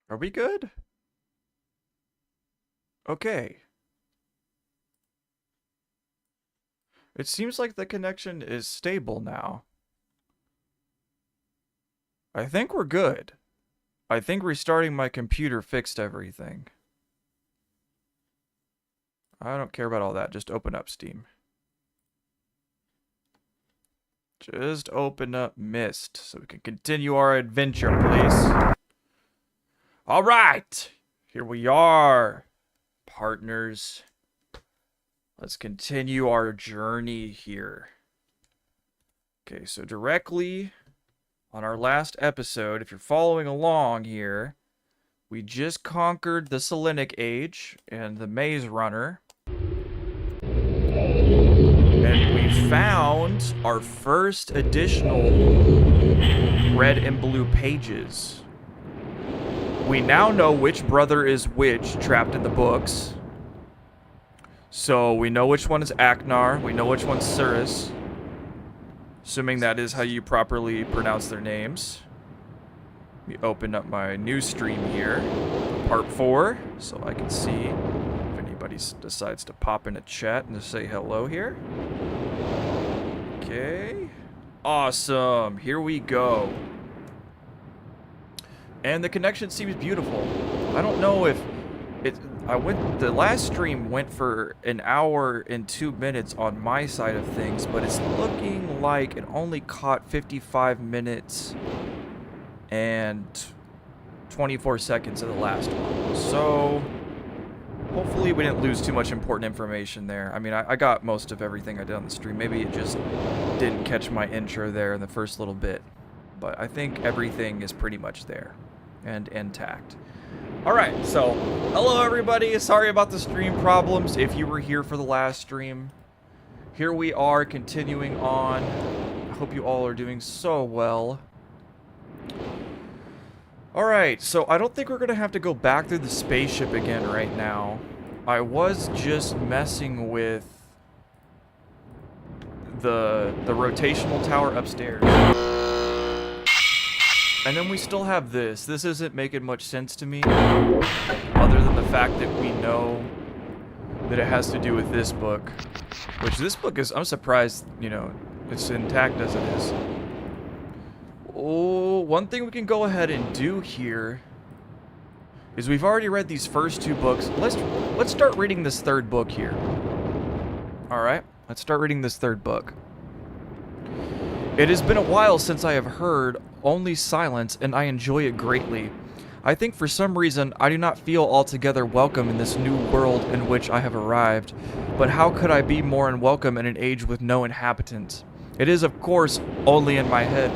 Are we good? Okay. It seems like the connection is stable now. I think we're good. I think restarting my computer fixed everything. I don't care about all that. Just open up Steam. Just open up Myst so we can continue our adventure, please. All right. Here we are, partners. Let's continue our journey here. Okay, so directly on our last episode, if you're following along here, we just conquered the Selentic Age and the Maze Runner. And we found our first additional red and blue pages. We now know which brother is which trapped in the books. So we know which one is Achenar, we know which one's Sirrus. Assuming that is how you properly pronounce their names. Let me open up my new stream here, part 4, so I can see if anybody decides to pop in a chat and to say hello here. Okay. Awesome. Here we go. And the connection seems beautiful. I don't know if the last stream went for an hour and 2 minutes on my side of things, but it's looking like it only caught 55 minutes and 24 seconds of the last one. So hopefully we didn't lose too much important information there. I mean, I got most of everything I did on the stream. Maybe it just didn't catch my intro there in the first little bit. But I think everything is pretty much there and intact. Alright, so hello everybody. Sorry about the stream problems if you were here for the last stream. Here we are continuing on. I hope you all are doing so well. Alright, so I don't think we're going to have to go back through the spaceship again right now. I was just messing with the rotational tower upstairs. And then we still have this. This isn't making much sense to me, other than the fact that we know that it has to do with this book. Which this book is, I'm surprised, you know, it's intact as it is. Oh, one thing we can go ahead and do here is we've already read these first 2 books. Let's start reading this 3rd book here. Alright, let's start reading this 3rd book. It has been a while since I have heard only silence, and I enjoy it greatly. I think for some reason I do not feel altogether welcome in this new world in which I have arrived. But how could I be more unwelcome in an age with no inhabitants? It is, of course, only in my head.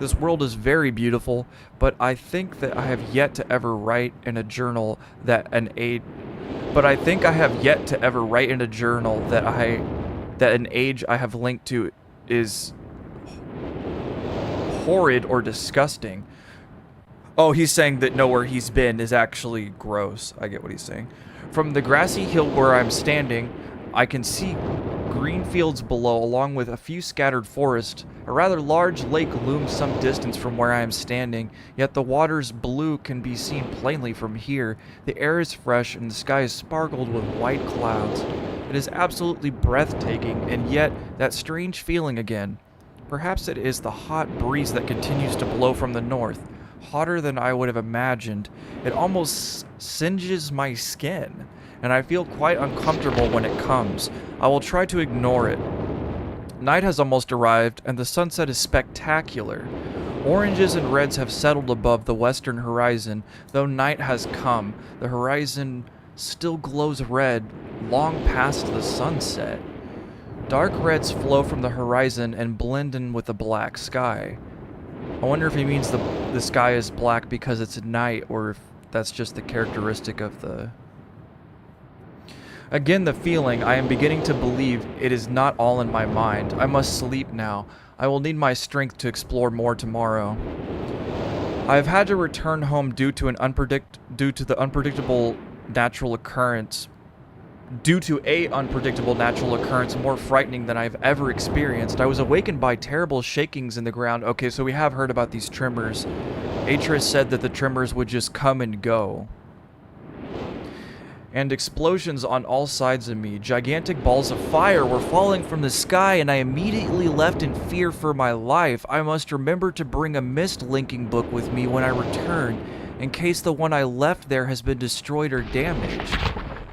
This world is very beautiful, but I think that I have yet to ever write in a journal that an age I have linked to is horrid or disgusting. Oh, he's saying that nowhere he's been is actually gross. I get what he's saying. From the grassy hill where I'm standing, I can see green fields below, along with a few scattered forests. A rather large lake looms some distance from where I am standing, yet the water's blue can be seen plainly from here. The air is fresh and the sky is sparkled with white clouds. It is absolutely breathtaking, and yet that strange feeling again. Perhaps it is the hot breeze that continues to blow from the north, hotter than I would have imagined. It almost singes my skin, and I feel quite uncomfortable when it comes. I will try to ignore it. Night has almost arrived, and the sunset is spectacular. Oranges and reds have settled above the western horizon. Though night has come, the horizon still glows red long past the sunset. Dark reds flow from the horizon and blend in with the black sky. I wonder if he means the sky is black because it's at night, or if that's just the characteristic of the... Again, the feeling. I am beginning to believe it is not all in my mind. I must sleep now. I will need my strength to explore more tomorrow. I have had to return home due to an unpredictable natural occurrence. Due to an unpredictable natural occurrence more frightening than I've ever experienced. I was awakened by terrible shakings in the ground. Okay, so we have heard about these tremors. Achenar said that the tremors would just come and go. And explosions on all sides of me. Gigantic balls of fire were falling from the sky, and I immediately left in fear for my life. I must remember to bring a Myst linking book with me when I return, in case the one I left there has been destroyed or damaged.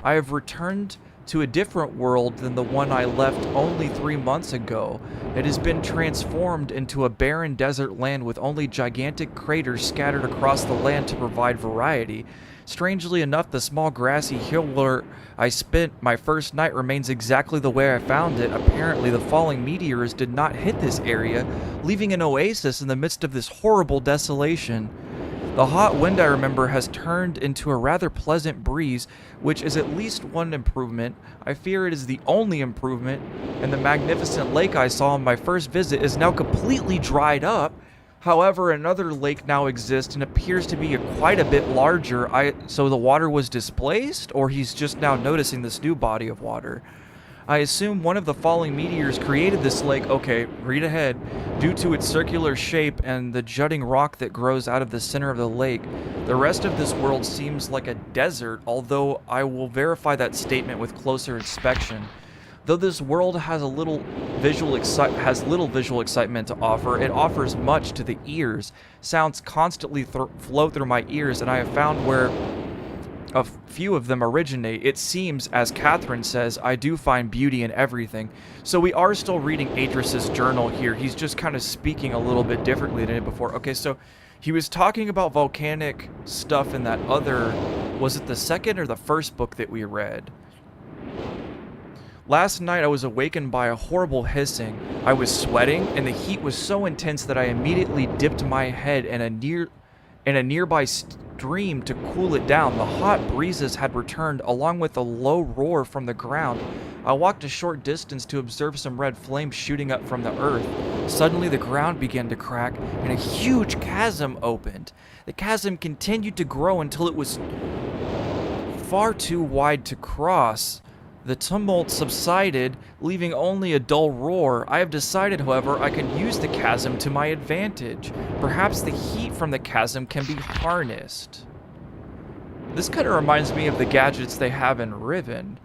I have returned to a different world than the one I left only 3 months ago. It has been transformed into a barren desert land with only gigantic craters scattered across the land to provide variety. Strangely enough, the small grassy hill where I spent my first night remains exactly the way I found it. Apparently, the falling meteors did not hit this area, leaving an oasis in the midst of this horrible desolation. The hot wind, I remember, has turned into a rather pleasant breeze, which is at least one improvement. I fear it is the only improvement, and the magnificent lake I saw on my first visit is now completely dried up. However, another lake now exists and appears to be quite a bit larger. So the water was displaced, or he's just now noticing this new body of water. I assume one of the falling meteors created this lake, okay, read ahead, due to its circular shape and the jutting rock that grows out of the center of the lake. The rest of this world seems like a desert, although I will verify that statement with closer inspection. Though this world has little visual excitement to offer, it offers much to the ears. Sounds constantly flow through my ears, and I have found where a few of them originate. It seems, as Catherine says, I do find beauty in everything. So we are still reading Achear's journal here. He's just kind of speaking a little bit differently than it before. Okay, so he was talking about volcanic stuff in that other, was it the second or the first book that we read? Last night I was awakened by a horrible hissing. I was sweating, and the heat was so intense that I immediately dipped my head in a nearby stream to cool it down. The hot breezes had returned, along with a low roar from the ground. I walked a short distance to observe some red flames shooting up from the earth. Suddenly the ground began to crack, and a huge chasm opened. The chasm continued to grow until it was far too wide to cross. The tumult subsided, leaving only a dull roar. I have decided, however, I can use the chasm to my advantage. Perhaps the heat from the chasm can be harnessed. This kind of reminds me of the gadgets they have in Riven.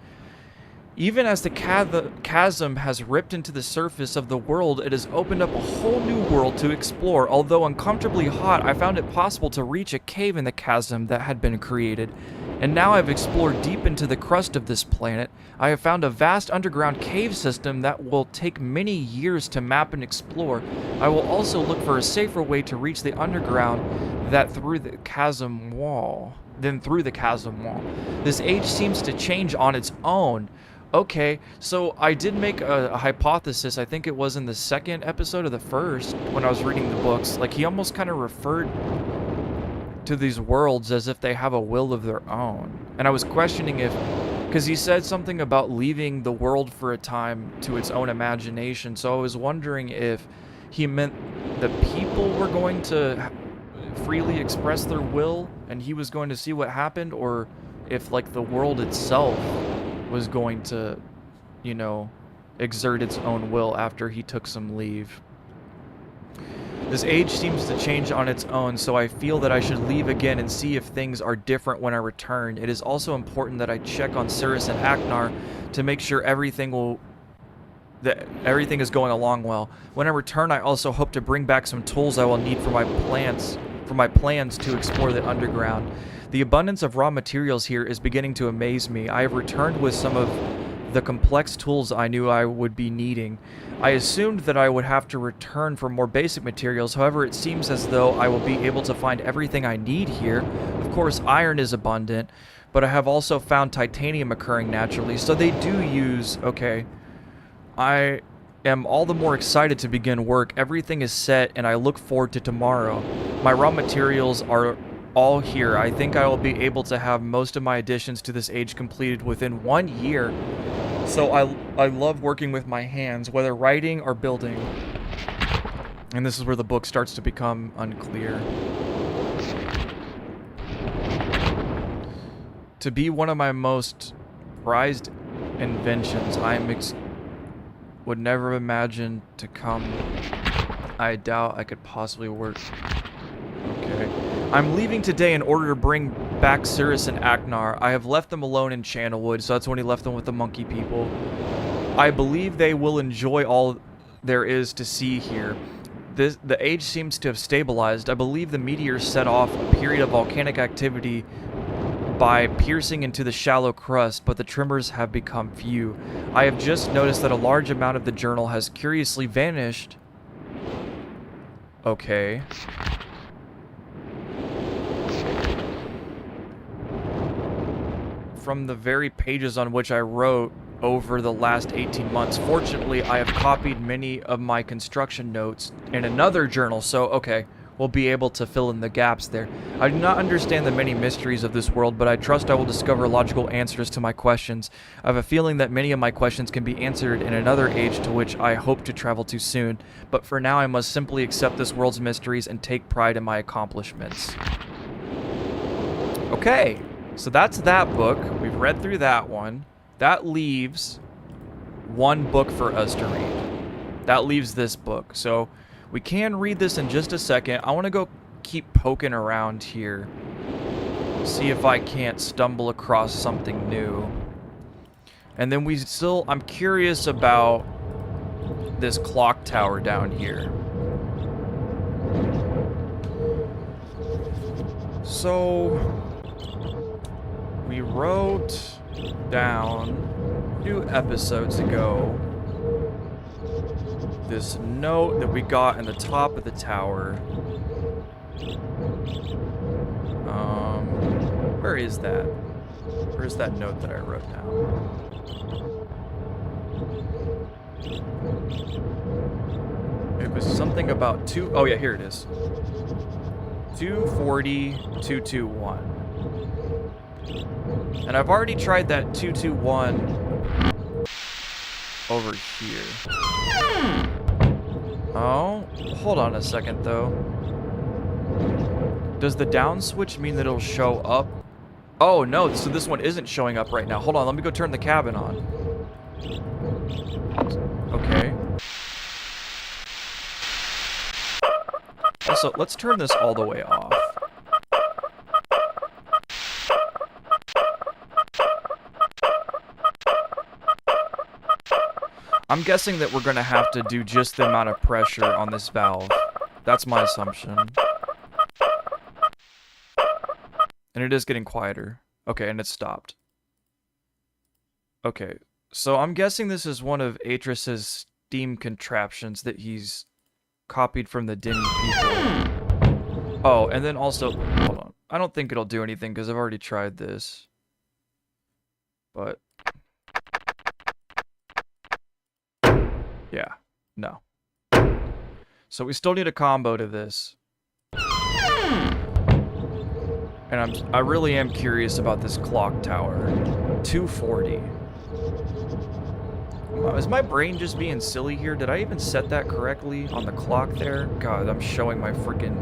Even as the chasm has ripped into the surface of the world, it has opened up a whole new world to explore. Although uncomfortably hot, I found it possible to reach a cave in the chasm that had been created. And now I've explored deep into the crust of this planet. I have found a vast underground cave system that will take many years to map and explore. I will also look for a safer way to reach the underground than through the chasm wall. This age seems to change on its own. Okay, so I did make a hypothesis, I think it was in the second episode of the first, when I was reading the books. Like, he almost kind of referred to these worlds as if they have a will of their own. And I was questioning if, because he said something about leaving the world for a time to its own imagination, so I was wondering if he meant the people were going to freely express their will and he was going to see what happened, or if, like, the world itself was going to, you know, exert its own will after he took some leave. This age seems to change on its own, so I feel that I should leave again and see if things are different when I return. It is also important that I check on Sirrus and Achenar to make sure everything is going along well. When I return, I also hope to bring back some tools I will need for my plans to explore the underground. The abundance of raw materials here is beginning to amaze me. I have returned with some of the complex tools I knew I would be needing. I assumed that I would have to return for more basic materials, however it seems as though I will be able to find everything I need here. Of course, iron is abundant, but I have also found titanium occurring naturally, so they do use... Okay. I am all the more excited to begin work. Everything is set, and I look forward to tomorrow. My raw materials are all here. I think I will be able to have most of my additions to this age completed within 1 year. So I love working with my hands, whether writing or building. And this is where the book starts to become unclear. To be one of my most prized inventions, would never imagine to come. I doubt I could possibly work. Okay. I'm leaving today in order to bring back Sirrus and Achenar. I have left them alone in Channelwood, so that's when he left them with the monkey people. I believe they will enjoy all there is to see here. The age seems to have stabilized. I believe the meteor set off a period of volcanic activity by piercing into the shallow crust, but the tremors have become few. I have just noticed that a large amount of the journal has curiously vanished. Okay. From the very pages on which I wrote over the last 18 months. Fortunately, I have copied many of my construction notes in another journal, so okay, we'll be able to fill in the gaps there. I do not understand the many mysteries of this world, but I trust I will discover logical answers to my questions. I have a feeling that many of my questions can be answered in another age to which I hope to travel to soon, but for now I must simply accept this world's mysteries and take pride in my accomplishments. Okay, so that's that book. We've read through that one. That leaves one book for us to read. That leaves this book. So we can read this in just a second. I want to go keep poking around here. See if I can't stumble across something new. And then I'm curious about this clock tower down here. So we wrote down a few episodes ago this note that we got in the top of the tower. Where is that? Where's that note that I wrote down? It was something about oh yeah, here it is. 240, 221. And I've already tried that 221 over here. Oh, hold on a second though. Does the down switch mean that it'll show up? Oh no, so this one isn't showing up right now. Hold on, let me go turn the cabin on. Okay. Also, let's turn this all the way off. I'm guessing that we're going to have to do just the amount of pressure on this valve. That's my assumption. And it is getting quieter. Okay, and it stopped. Okay, so I'm guessing this is one of Atris's steam contraptions that he's copied from the Denny people. Oh, and then also, hold on. I don't think it'll do anything because I've already tried this. But yeah, no. So we still need a combo to this. And I really am curious about this clock tower. 240. Is my brain just being silly here? Did I even set that correctly on the clock there? God, I'm showing my freaking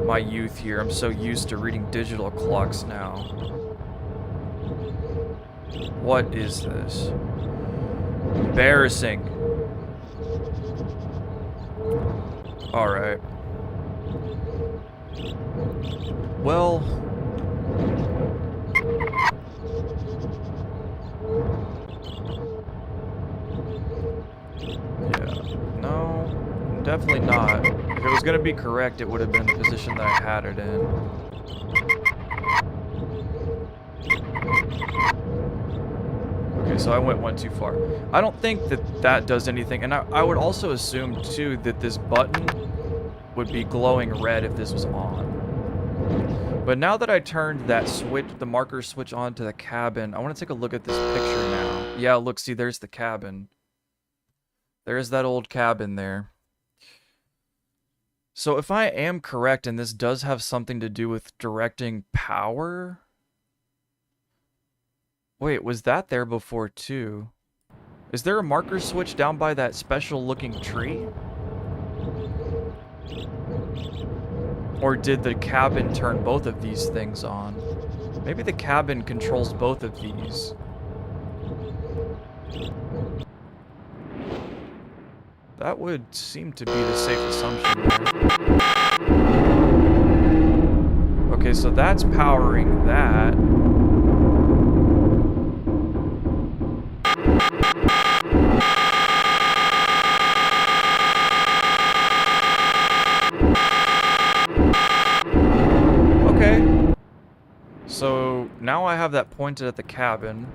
my youth here. I'm so used to reading digital clocks now. What is this? Embarrassing. Alright. Well... yeah. No, definitely not. If it was going to be correct, it would have been the position that I had it in. Okay, so I went one too far. I don't think that that does anything, and I would also assume, too, that this button would be glowing red if this was on. But now that I turned that switch, the marker switch on to the cabin, I want to take a look at this picture now. Yeah, look, see, there's the cabin. There's that old cabin there. So if I am correct, and this does have something to do with directing power... Wait, was that there before too? Is there a marker switch down by that special looking tree? Or did the cabin turn both of these things on? Maybe the cabin controls both of these. That would seem to be the safe assumption there. Okay, so that's powering that. Okay. So now I have that pointed at the cabin.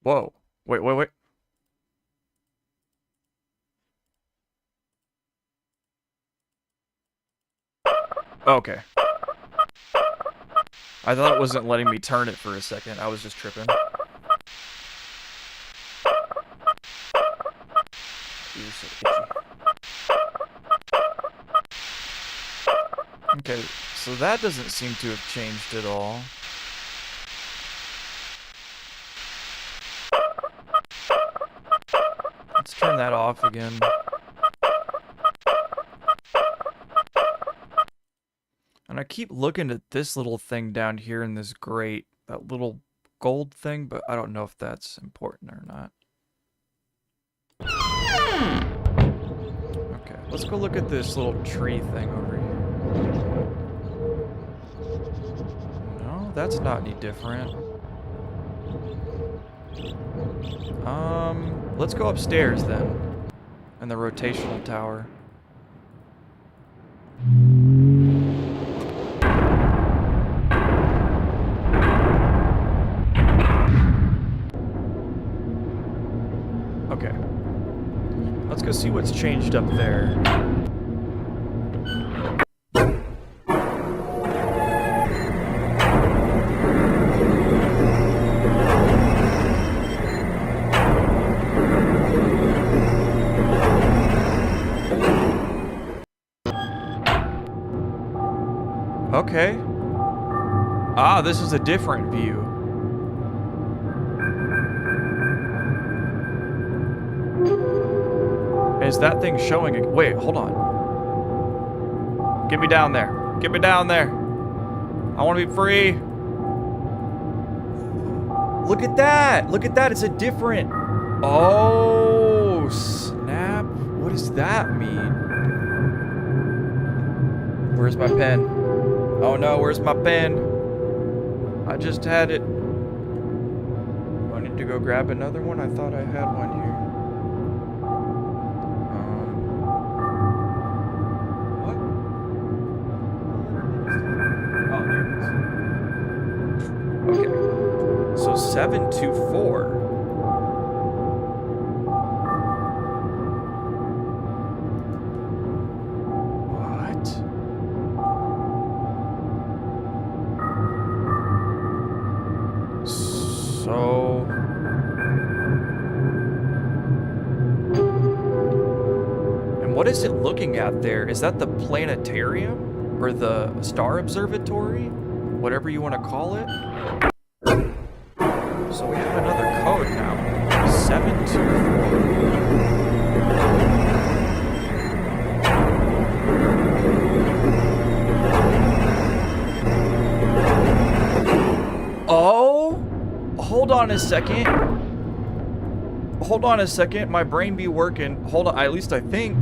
Whoa. Wait. Okay. I thought it wasn't letting me turn it for a second. I was just tripping. Ears so itchy. Okay, so that doesn't seem to have changed at all. Let's turn that off again. And I keep looking at this little thing down here in this grate, that little gold thing, but I don't know if that's important or not. Okay, let's go look at this little tree thing over here. No, that's not any different. Let's go upstairs then. In the rotational tower. Okay. Let's go see what's changed up there. Okay. Ah, this is a different view. Is that thing showing a... Wait, hold on. Get me down there. Get me down there. I want to be free. Look at that. Look at that. It's a different... Oh, snap. What does that mean? Where's my pen? Oh no, where's my pen? I just had it. Do I need to go grab another one? I thought I had one here. What? Oh, there it is. Okay. So 724. What is it looking at there? Is that the Planetarium? Or the Star Observatory? Whatever you want to call it? So we have another code now. 724. Oh! Hold on a second. Hold on a second. My brain be working. Hold on. At least I think.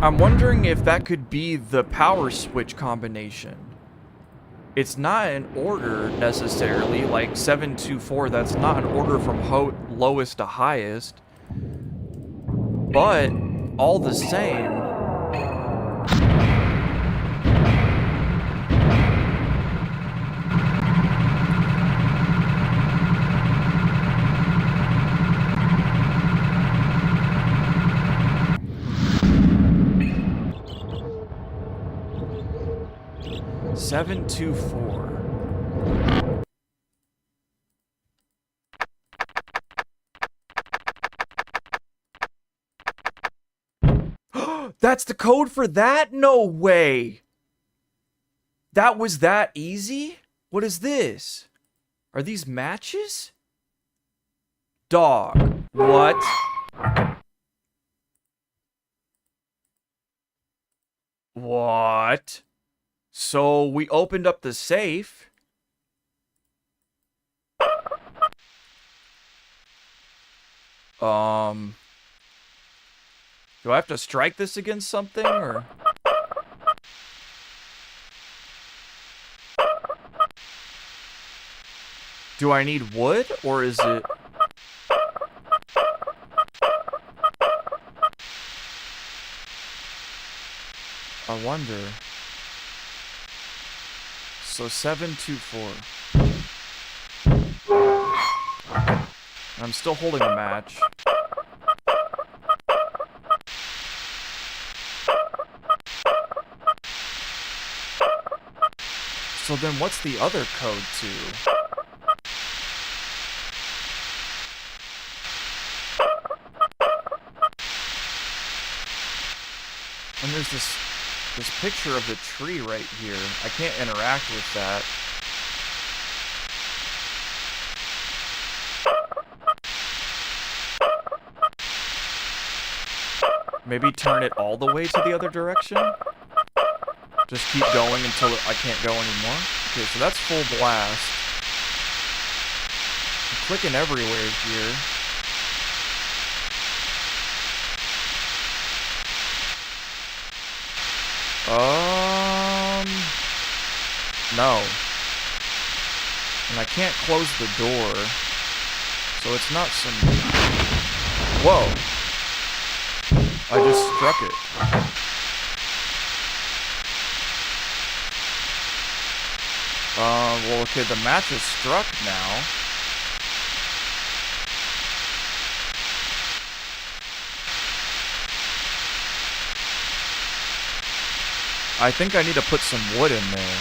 I'm wondering if that could be the power switch combination. It's not an order necessarily, like 724, that's not an order from lowest to highest. But all the same. Seven, 2, 4. That's the code for that? No way. That was that easy? What is this? Are these matches? Dog. What? What? So we opened up the safe. Do I have to strike this against something, or? Do I need wood, or is it... I wonder. So 724. I'm still holding a match. So then what's the other code to? And there's this picture of the tree right here. I can't interact with that. Maybe turn it all the way to the other direction? Just keep going until I can't go anymore? Okay, so that's full blast. I'm clicking everywhere here. No. And I can't close the door. So it's not some... Whoa. I just struck it. Well, okay, the match is struck now. I think I need to put some wood in there.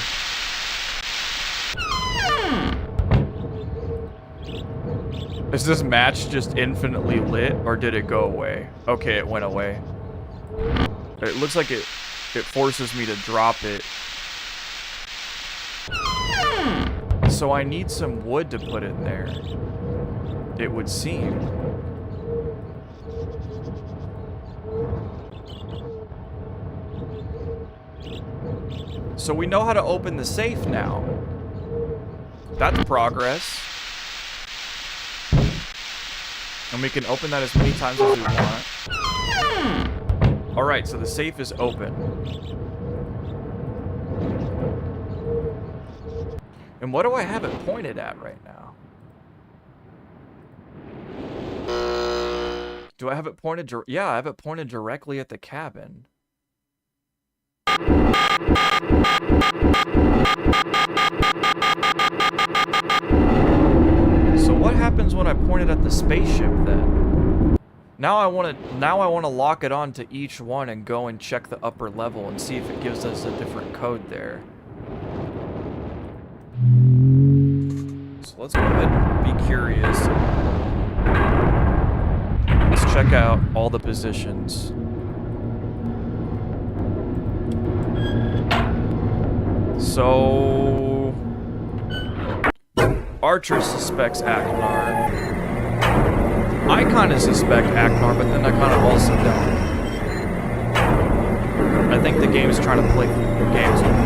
Is this match just infinitely lit, or did it go away? Okay, it went away. It looks like it forces me to drop it. So I need some wood to put in there, it would seem. So we know how to open the safe now. That's progress. And we can open that as many times as we want. Alright, so the safe is open. And what do I have it pointed at right now? Do I have it pointed... Yeah, I have it pointed directly at the cabin. So what happens when I point it at the spaceship then? Now I want to lock it on to each one and go and check the upper level and see if it gives us a different code there. So let's go ahead and be curious. Let's check out all the positions. So... Archer suspects Achenar. I kind of suspect Achenar, but then I kind of also don't. I think the game's trying to play games with me.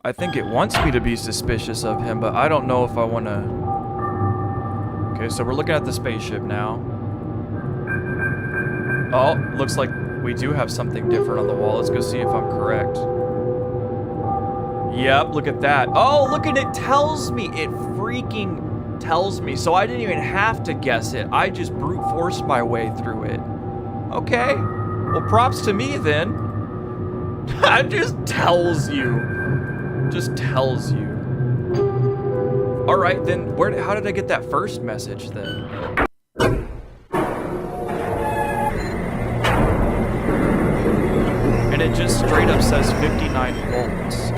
I think it wants me to be suspicious of him, but I don't know if I want to... Okay, so we're looking at the spaceship now. Oh, looks like we do have something different on the wall. Let's go see if I'm correct. Yep, look at that. Oh, look at it. Tells me. It freaking tells me. So I didn't even have to guess it. I just brute forced my way through it. Okay. Well, props to me then. It just tells you. Just tells you. All right, then how did I get that first message then? And it just straight up says 59 volts.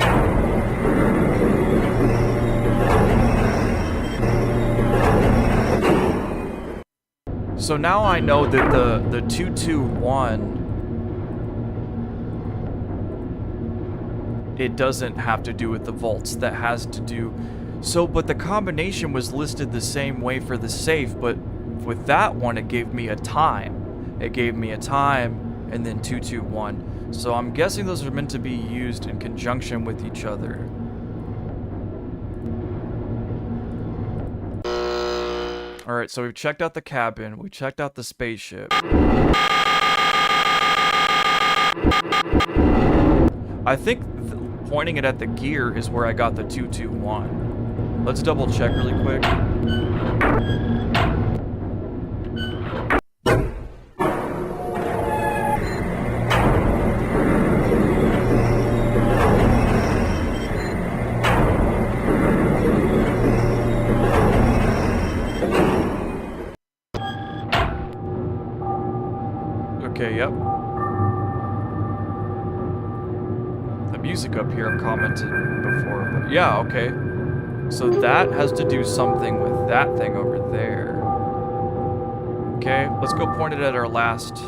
So now I know that the 221, it doesn't have to do with the volts. That has to do... So, but the combination was listed the same way for the safe, but with that one, it gave me a time. It gave me a time, and then 221. So I'm guessing those are meant to be used in conjunction with each other. Alright, so we've checked out the cabin. We checked out the spaceship. I think pointing it at the gear is where I got the 221. Let's double check really quick. Okay, yep. The music up here I've commented before, but yeah, okay. So that has to do something with that thing over there. Okay, let's go point it at our last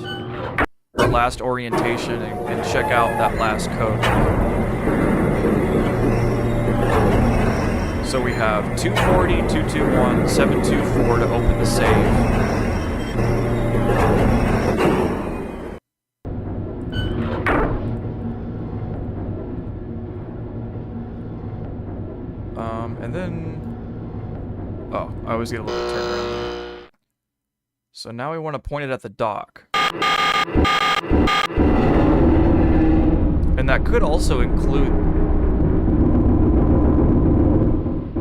orientation and check out that last code. So we have 240, 221, 724 to open the save. And then... Oh, I always get a little turn around there. So now we want to point it at the dock. And that could also include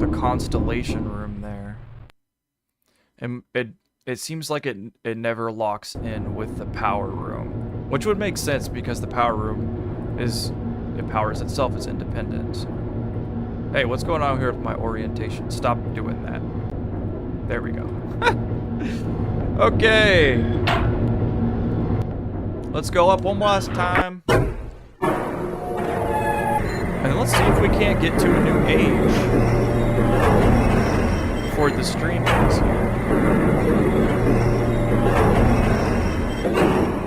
the Constellation room there. And it seems like it never locks in with the power room. Which would make sense because the power room it powers itself as independent. Hey, what's going on here with my orientation? Stop doing that. There we go. Okay. Let's go up one last time. And let's see if we can't get to a new age before the stream ends here.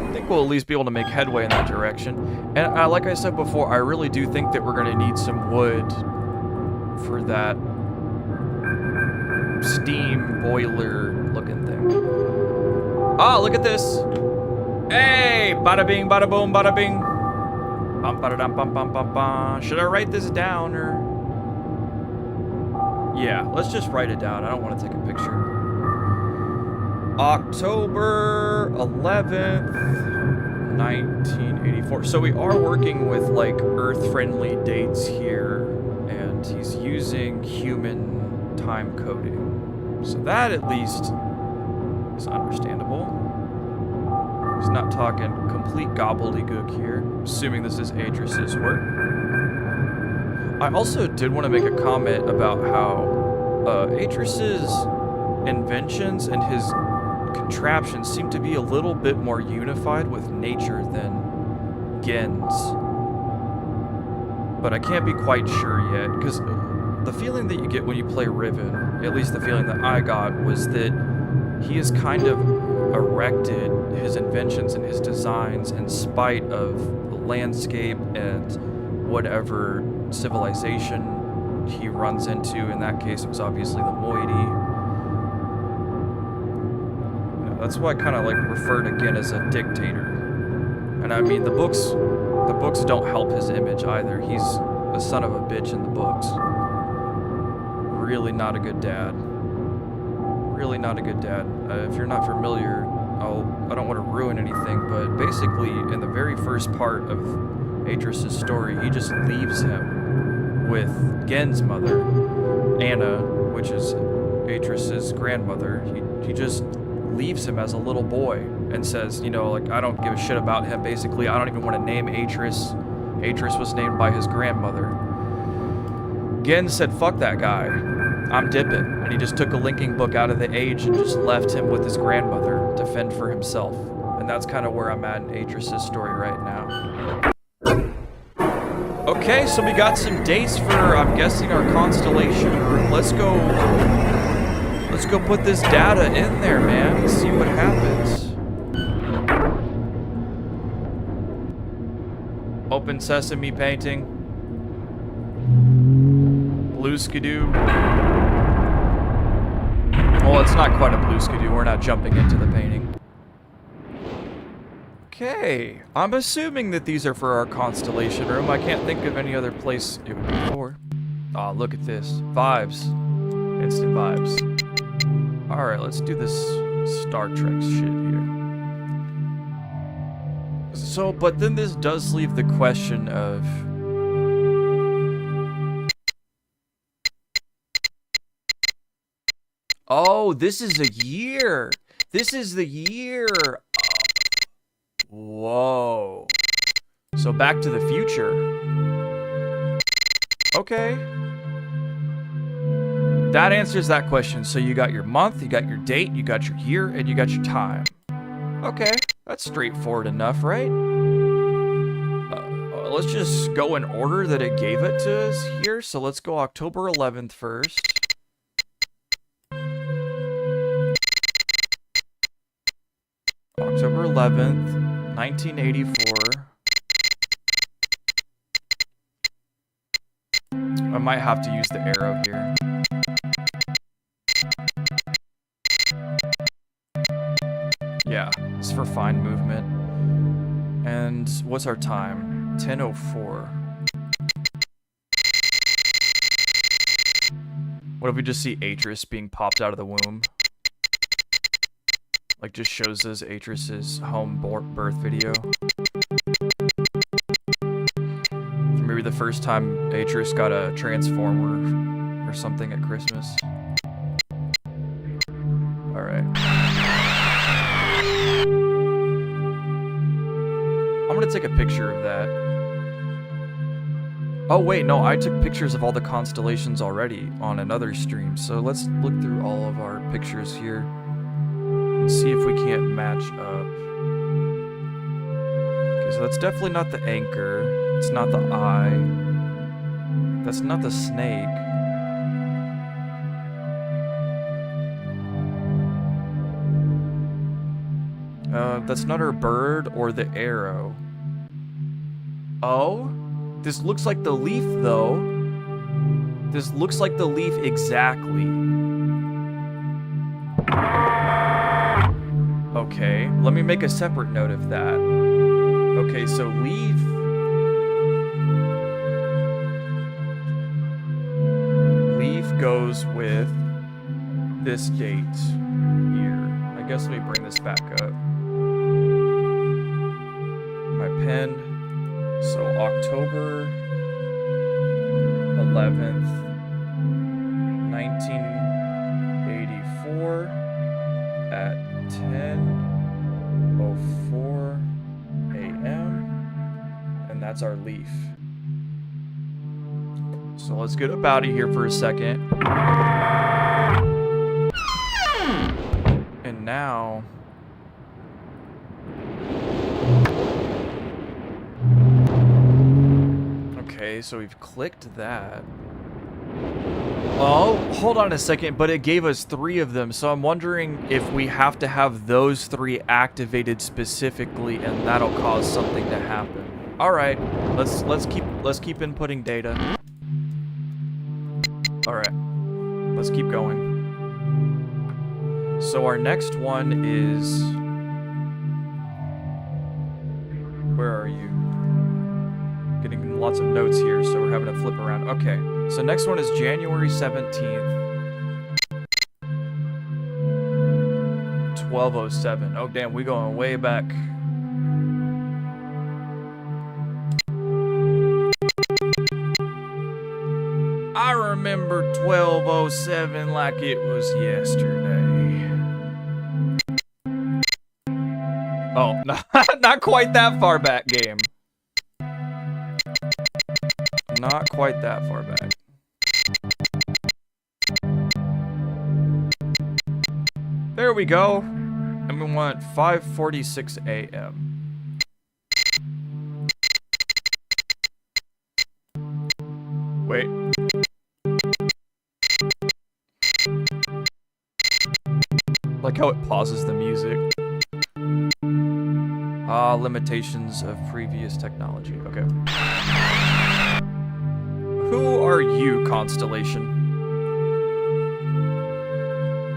I think we'll at least be able to make headway in that direction. And like I said before, I really do think that we're going to need some wood for that steam boiler looking thing. Ah, look at this. Hey, bada bing, bada boom, bada bing. Bum, bada dum, bum, bum, bum, bum. Should I write this down or? Yeah, let's just write it down. I don't want to take a picture. October 11th, 1984. So we are working with like Earth-friendly dates here. And he's using human time coding. So that at least is understandable. He's not talking complete gobbledygook here, assuming this is Adris's work. I also did want to make a comment about how Adris's inventions and his contraptions seem to be a little bit more unified with nature than Gen's. But I can't be quite sure yet, because the feeling that you get when you play Riven, at least the feeling that I got, was that he has kind of erected his inventions and his designs in spite of the landscape and whatever civilization he runs into. In that case, it was obviously the moiety. You know, that's why I kind of like refer to Gen as a dictator. And I mean, the books don't help his image either. He's a son of a bitch in the books. Really not a good dad. Really not a good dad. If you're not familiar, I don't want to ruin anything, but basically in the very first part of Adris's story, he just leaves him with Gen's mother, Anna, which is Adris's grandmother. He just leaves him as a little boy and says, you know, like, I don't give a shit about him, basically. I don't even want to name Atris. Atris was named by his grandmother. Gen said, fuck that guy. I'm dipping. And he just took a linking book out of the Age and just left him with his grandmother to fend for himself. And that's kind of where I'm at in Adris's story right now. Okay, so we got some dates for, I'm guessing, our Constellation room. Let's go put this data in there, man, and see what happens. Open Sesame painting. Blue skidoo. Well, it's not quite a blue skidoo. We're not jumping into the painting. Okay. I'm assuming that these are for our Constellation room. I can't think of any other place it would be for. Aw, look at this. Vibes. Instant vibes. Alright. Alright, let's do this Star Trek shit here. So, but then this does leave the question of... Oh, this is a year! This is the year! Whoa. So Back to the Future. Okay. That answers that question. So you got your month, you got your date, you got your year, and you got your time. Okay, that's straightforward enough, right? Let's just go in order that it gave it to us here. So let's go October 11th first. October 11th, 1984. I might have to use the arrow here. Yeah, it's for fine movement. And what's our time? 10:04. What if we just see Achenar being popped out of the womb? Like, just shows us Achenar' home birth video. Maybe the first time Achenar got a transformer or something at Christmas. Alright. I'm gonna take a picture of that. Oh wait, no, I took pictures of all the constellations already on another stream. So let's look through all of our pictures here and see if we can't match up. Okay, so that's definitely not the anchor. It's not the eye. That's not the snake. That's not her bird or the arrow. Oh? This looks like the leaf, though. This looks like the leaf exactly. Okay, let me make a separate note of that. Okay, so leaf... Leaf goes with this date here. I guess let me bring this back up. My pen. So October 11th, 1984 at 10:04 a.m. And that's our leaf. So let's get up out of here for a second. And now... Okay, so we've clicked that. Oh, hold on a second, but it gave us 3 of them, so I'm wondering if we have to have those 3 activated specifically, and that'll cause something to happen. All right, let's keep inputting data. All right, let's keep going. So our next one is... Where are you? Getting lots of notes here, so we're having to flip around. Okay, so next one is January 17th. 12:07. Oh, damn, we going way back. I remember 12:07 like it was yesterday. Oh, not quite that far back, game. Not quite that far back. There we go. And we want 5:46 a.m. Wait. Like how it pauses the music. Limitations of previous technology. Okay. Who are you, Constellation?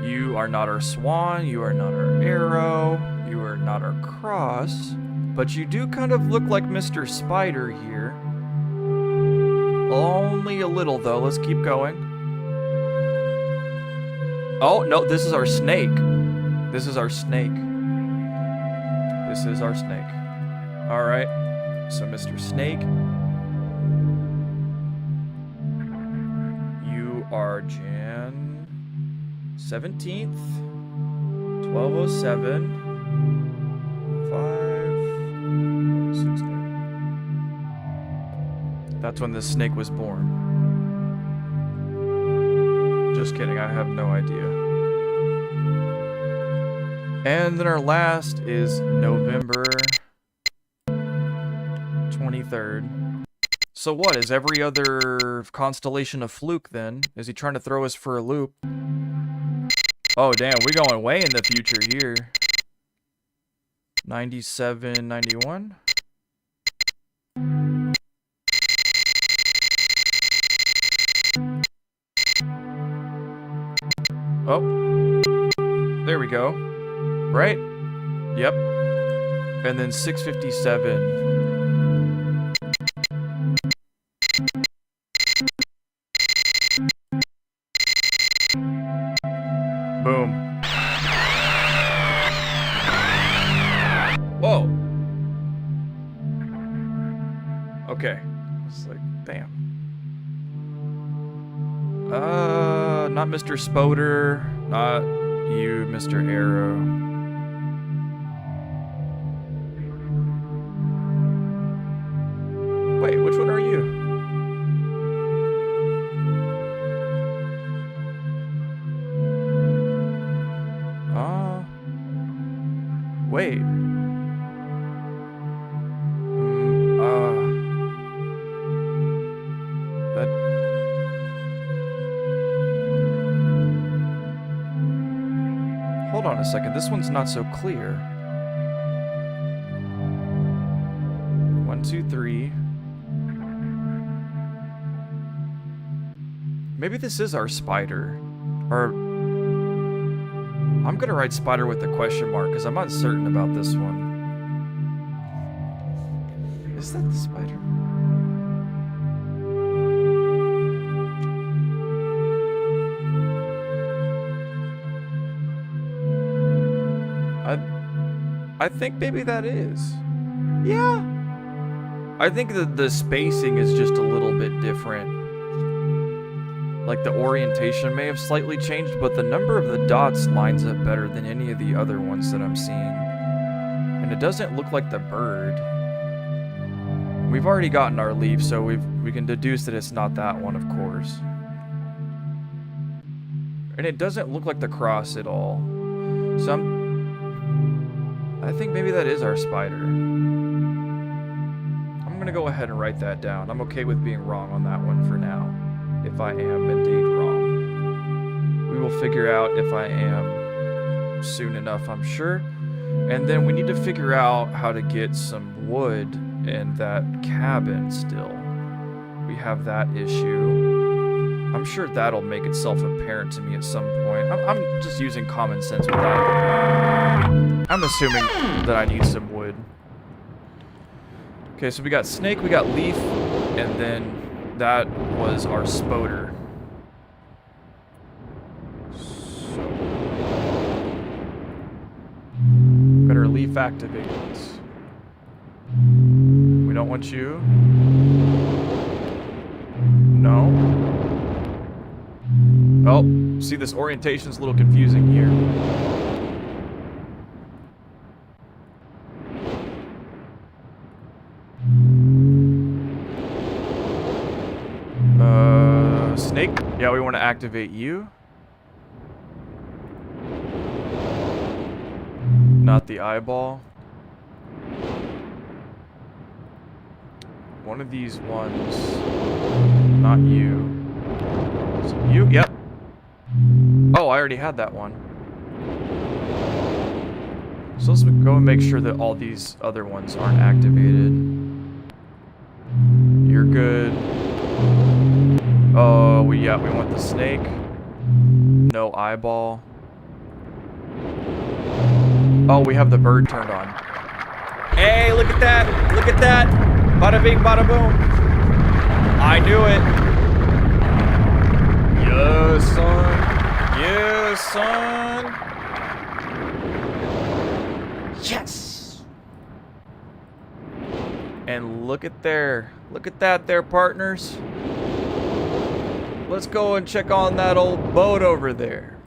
You are not our swan, you are not our arrow, you are not our cross, but you do kind of look like Mr. Spider here. Only a little, though. Let's keep going. Oh, no, this is our snake. This is our snake. This is our snake. Alright. So, Mr. Snake. You are Jan 17th. 1207. 5. 6. That's when this snake was born. Just kidding, I have no idea. And then our last is November 23rd. So what, is every other constellation a fluke then? Is he trying to throw us for a loop? Oh damn, we're going way in the future here. 97, 91. Oh, there we go. Right? Yep. And then 657. Boom. Whoa. Okay. It's like, damn. Not Mr. Spoder. Not you, Mr. Arrow. Wait, which one are you? Wait. That... Hold on a second, this one's not so clear. 1, 2, 3. Maybe this is our spider. Or... I'm gonna write spider with a question mark, because I'm uncertain about this one. Is that the spider? I think maybe that is. Yeah. I think that the spacing is just a little bit different. Like the orientation may have slightly changed, but the number of the dots lines up better than any of the other ones that I'm seeing. And it doesn't look like the bird. We've already gotten our leaf, so we can deduce that it's not that one, of course. And it doesn't look like the cross at all. So I think maybe that is our spider. I'm gonna go ahead and write that down. I'm okay with being wrong on that one for now. If I am indeed wrong. We will figure out if I am soon enough, I'm sure. And then we need to figure out how to get some wood in that cabin still. We have that issue. I'm sure that'll make itself apparent to me at some point. I'm just using common sense with that. I'm assuming that I need some wood. Okay, so we got snake, we got leaf, and then that was our spoder. So, better leaf activate. We don't want you. No. Oh, see, this orientation's a little confusing here. Snake? Yeah, we want to activate you. Not the eyeball. One of these ones. Not you. Is it you? Yep. Oh, I already had that one. So let's go and make sure that all these other ones aren't activated. You're good. Oh, we want the snake. No eyeball. Oh, we have the bird turned on. Hey, look at that! Look at that! Bada bing, bada boom! I knew it! Yes, son! Yes, son. Yes! And look at that there, partners. Let's go and check on that old boat over there.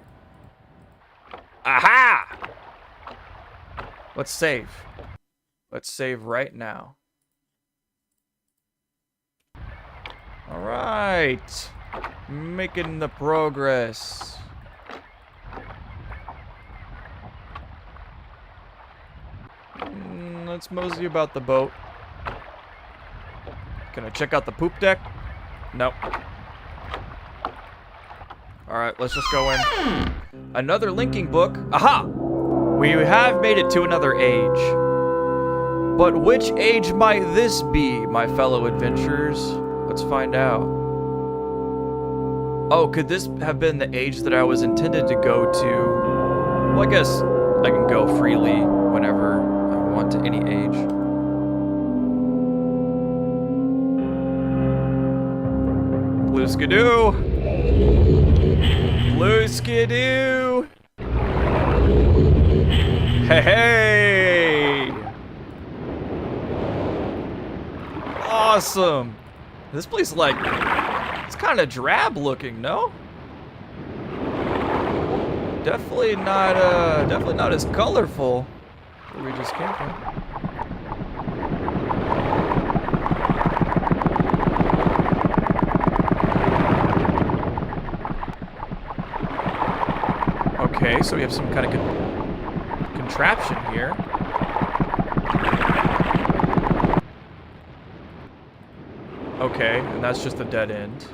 Aha! Let's save. Let's save right now. All right. Making the progress. Let's mosey about the boat. Can I check out the poop deck? Nope. Alright, let's just go in. Another linking book. Aha! We have made it to another age. But which age might this be, my fellow adventurers? Let's find out. Oh, could this have been the age that I was intended to go to? Well, I guess I can go freely whenever I want to any age. Blue skidoo! Blue skidoo! Hey, hey! Awesome! This place, like, it's kind of drab looking, no? Definitely not as colorful where we just came from. Okay, so we have some kind of contraption here. Okay, and that's just a dead end.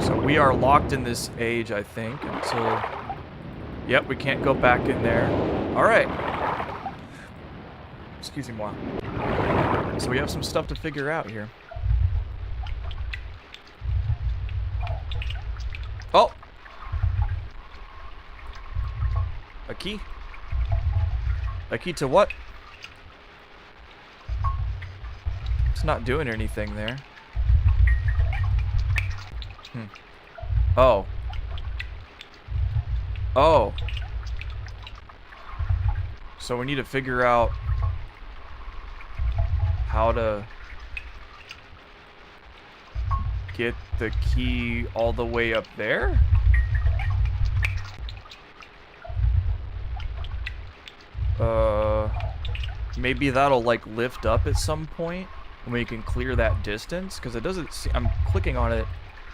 So we are locked in this age, I think, until... Yep, we can't go back in there. Alright. Excuse me, moi. So we have some stuff to figure out here. Oh! A key? A key to what? It's not doing anything there. Oh. Oh. So we need to figure out how to get the key all the way up there? Maybe that'll like lift up at some point and we can clear that distance, because it doesn't see, I'm clicking on it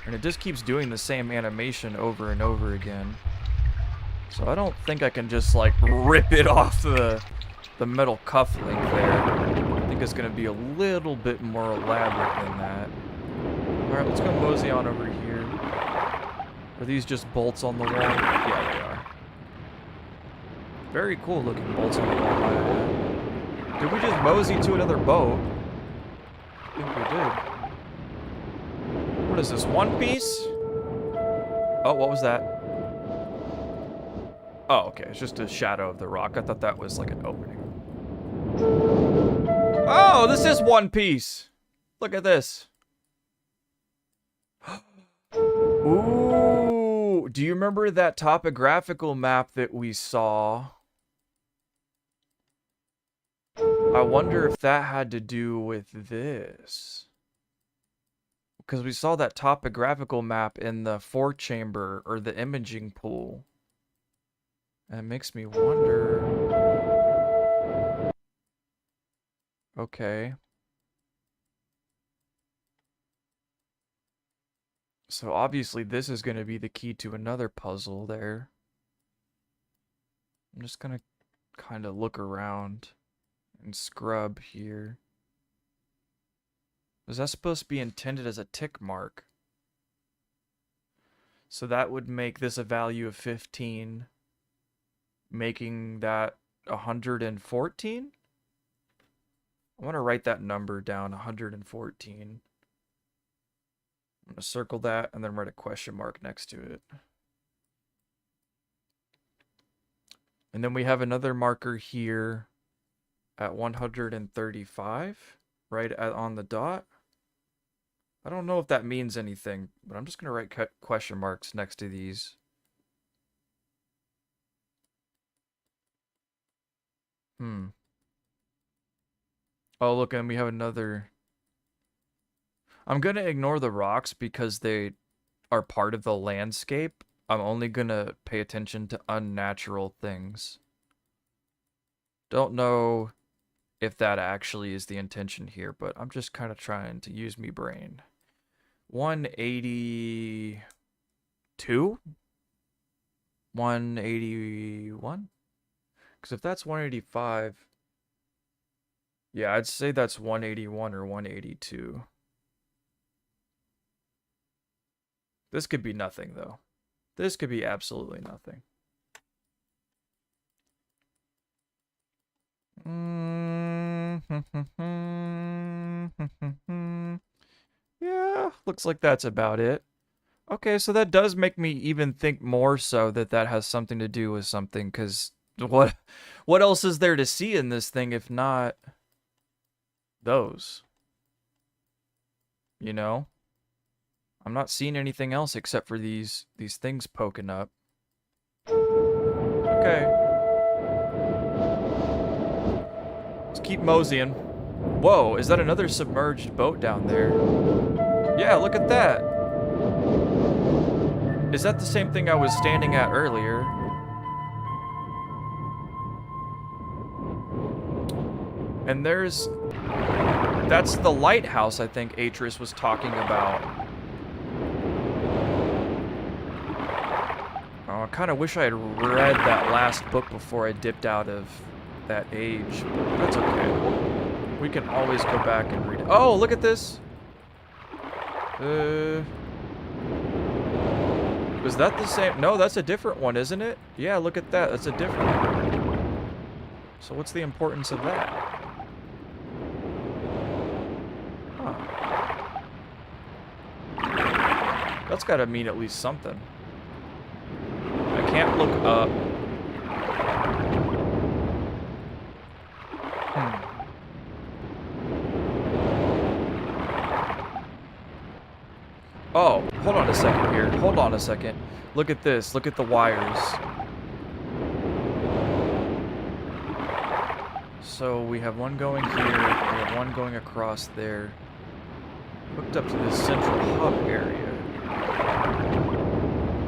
and it just keeps doing the same animation over and over again. So I don't think I can just like rip it off the metal cufflink there. I think it's gonna be a little bit more elaborate than that. Alright, let's go mosey on over here. Are these just bolts on the wall? Yeah, they are. Very cool looking bolts on the wall, might I add. Did we just mosey to another boat? I think we did. What is this, One Piece? Oh, what was that? Oh, okay, it's just a shadow of the rock. I thought that was like an opening. Oh, this is One Piece! Look at this. Ooh, do you remember that topographical map that we saw? I wonder if that had to do with this. Because we saw that topographical map in the 4-chamber, or the imaging pool. And it makes me wonder... Okay. So obviously this is going to be the key to another puzzle there. I'm just going to kind of look around and scrub here. Was that supposed to be intended as a tick mark? So that would make this a value of 15, making that 114? I want to write that number down, 114. I'm going to circle that and then write a question mark next to it. And then we have another marker here at 135, right on the dot. I don't know if that means anything, but I'm just going to write question marks next to these. Hmm. Oh, look, and we have another... I'm gonna ignore the rocks because they are part of the landscape. I'm only gonna pay attention to unnatural things. Don't know if that actually is the intention here, but I'm just kind of trying to use me brain. 182? 181? Because if that's 185, yeah, I'd say that's 181 or 182. This could be nothing, though. This could be absolutely nothing. Yeah, looks like that's about it. Okay, so that does make me even think more so that that has something to do with something, because what else is there to see in this thing if not those? You know? I'm not seeing anything else except for these things poking up. Okay. Let's keep moseying. Whoa, is that another submerged boat down there? Yeah, look at that. Is that the same thing I was standing at earlier? And that's the lighthouse I think Atris was talking about. Oh, I kind of wish I had read that last book before I dipped out of that age. That's okay. We can always go back and read it. Oh, look at this. Was that the same? No, that's a different one, isn't it? Yeah, look at that. That's a different one. So what's the importance of that? Huh. That's got to mean at least something. I can't look up. Oh, hold on a second here. Hold on a second. Look at this. Look at the wires. So we have one going here. We have one going across there. Hooked up to this central hub area.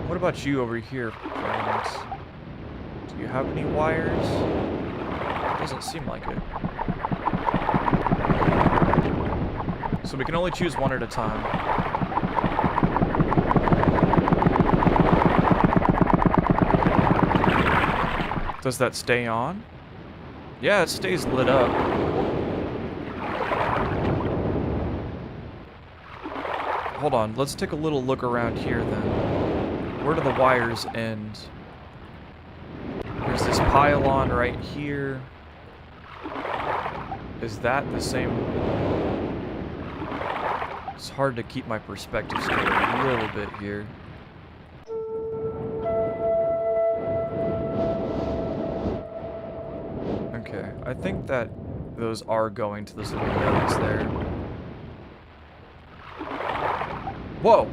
What about you over here, friends? Do you have any wires? Doesn't seem like it. So we can only choose one at a time. Does that stay on? Yeah, it stays lit up. Hold on, let's take a little look around here then. Where do the wires end? There's this pylon right here. Is that the same? It's hard to keep my perspective straight a little bit here. Okay, I think that those are going to those little nodes there. Whoa!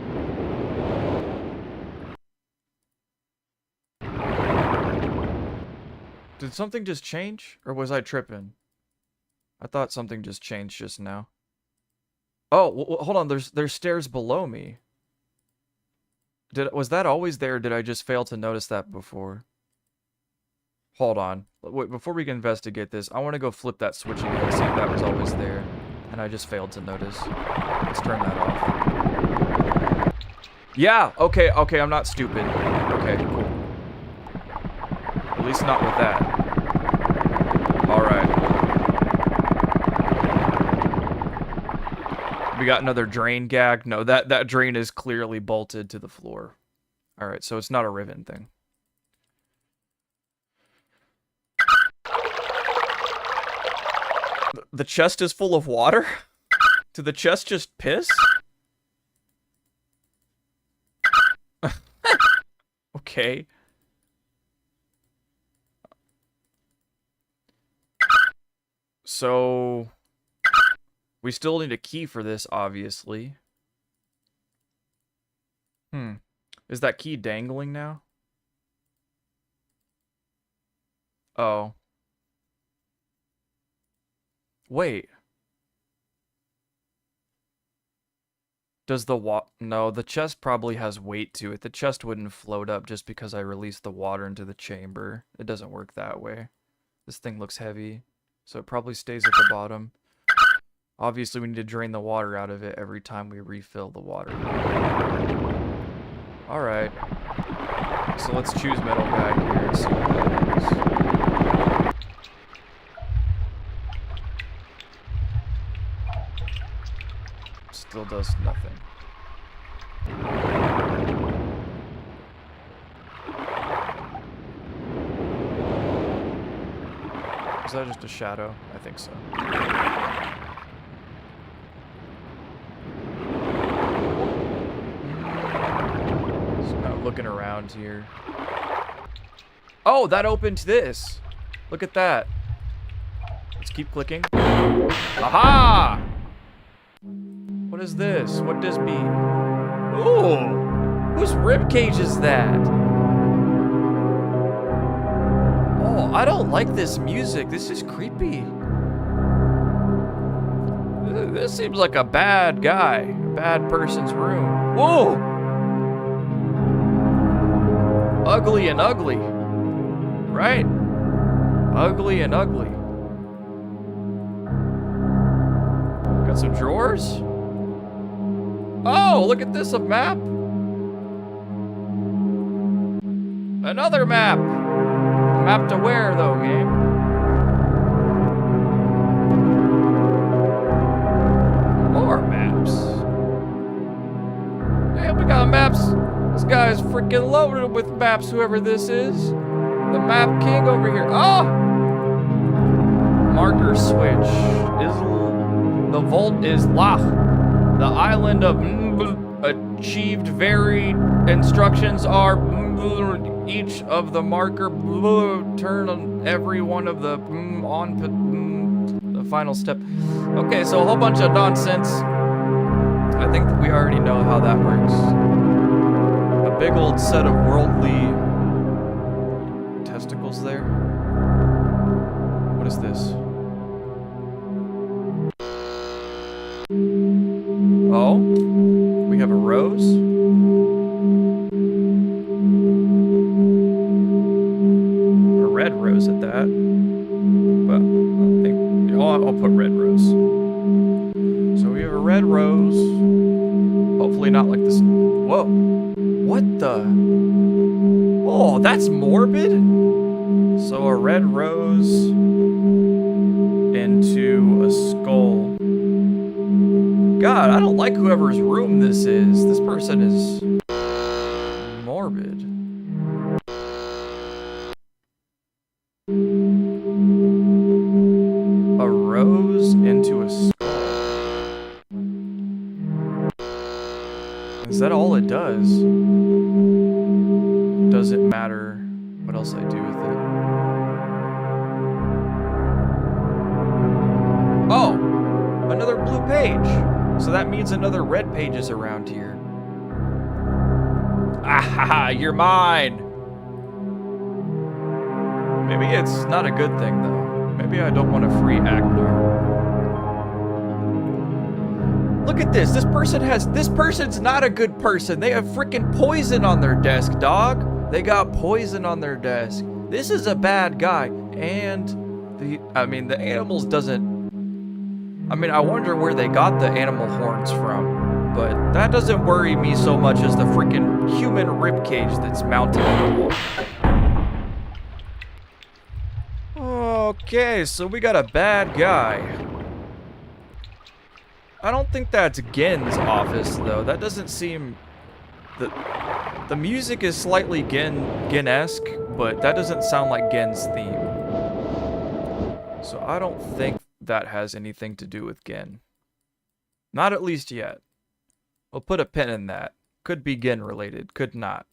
Did something just change? Or was I tripping? I thought something just changed just now. Oh, hold on, there's stairs below me. Was that always there, or did I just fail to notice that before? Hold on. Wait, before we can investigate this, I want to go flip that switch again and see if that was always there. And I just failed to notice. Let's turn that off. Yeah, okay, I'm not stupid. Okay, cool. At least not with that. Alright. We got another drain gag. No, that drain is clearly bolted to the floor. Alright, so it's not a ribbon thing. The chest is full of water? Did the chest just piss? Okay. So... we still need a key for this, obviously. Is that key dangling now? Oh. Wait. Does the no, the chest probably has weight to it. The chest wouldn't float up just because I released the water into the chamber. It doesn't work that way. This thing looks heavy, so it probably stays at the bottom. Obviously, we need to drain the water out of it every time we refill the water. Alright. So let's choose metal guy here and see what that is. Still does nothing. Is that just a shadow? I think so. Just kind of looking around here. Oh, that opened this. Look at that. Let's keep clicking. Aha! What is this? What does be? Ooh! Whose ribcage is that? Oh, I don't like this music. This is creepy. This seems like a bad guy. A bad person's room. Whoa! Ugly and ugly. Right? Ugly and ugly. Got some drawers? Oh, look at this, a map. Another map. Map to where, though, game? More maps. Hey, we got maps. This guy's freaking loaded with maps, whoever this is. The map king over here. Oh! Marker switch. The vault is Lach. The island of achieved varied instructions are each of the marker turn on every one of the the final step. Okay, so a whole bunch of nonsense. I think that we already know how that works. A big old set of worldly testicles there. What is this? Oh, we have a rose. A red rose at that. But I think, I'll put red rose. So we have a red rose. Hopefully not like this. Whoa. What the? Oh, that's morbid. So a red rose into a skull. God, I don't like whoever's room this is. This person is morbid. A rose into a skull. Is that all it does? Does it matter what else I do with it? Oh! Another blue page! So that means another red page is around here. Ah, you're mine! Maybe it's not a good thing, though. Maybe I don't want to free Achenar. Look at this. This person's not a good person. They have freaking poison on their desk, dog. They got poison on their desk. This is a bad guy. And the animals doesn't... I wonder where they got the animal horns from, but that doesn't worry me so much as the freaking human ribcage that's mounted on the wall. Okay, so we got a bad guy. I don't think that's Gen's office, though. That doesn't seem... The music is slightly Gen-esque, but that doesn't sound like Gen's theme. So I don't think that has anything to do with Gen. Not at least yet. We'll put a pin in that. Could be Gen related, could not.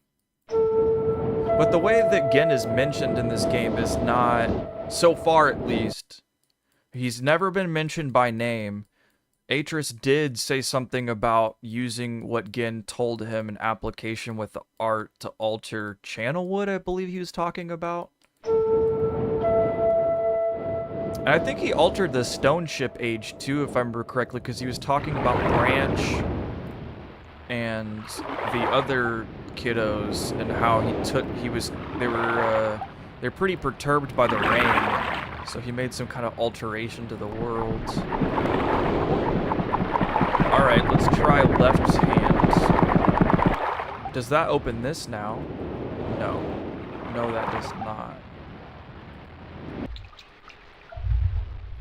But the way that Gen is mentioned in this game is not, so far at least, he's never been mentioned by name. Atris did say something about using what Gen told him in application with the art to alter Channelwood, I believe he was talking about. And I think he altered the Stoneship Age too, if I remember correctly, because he was talking about Branch and the other kiddos and how they're pretty perturbed by the rain, so he made some kind of alteration to the world. All right, let's try left hand. Does that open this now? No. No, that does not.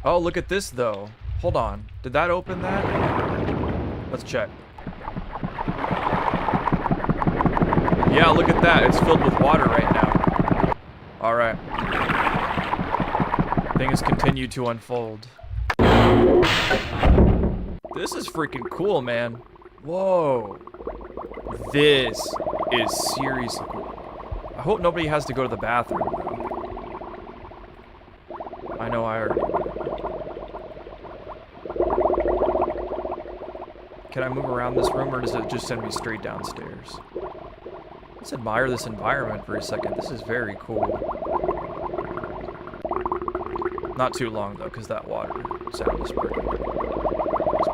Oh, look at this, though. Hold on. Did that open that? Let's check. Yeah, look at that. It's filled with water right now. All right. Things continue to unfold. This is freaking cool, man. Whoa. This is seriously cool. I hope nobody has to go to the bathroom, though. I know I already did. Can I move around this room, or does it just send me straight downstairs? Let's admire this environment for a second. This is very cool. Not too long, though, because that water sound is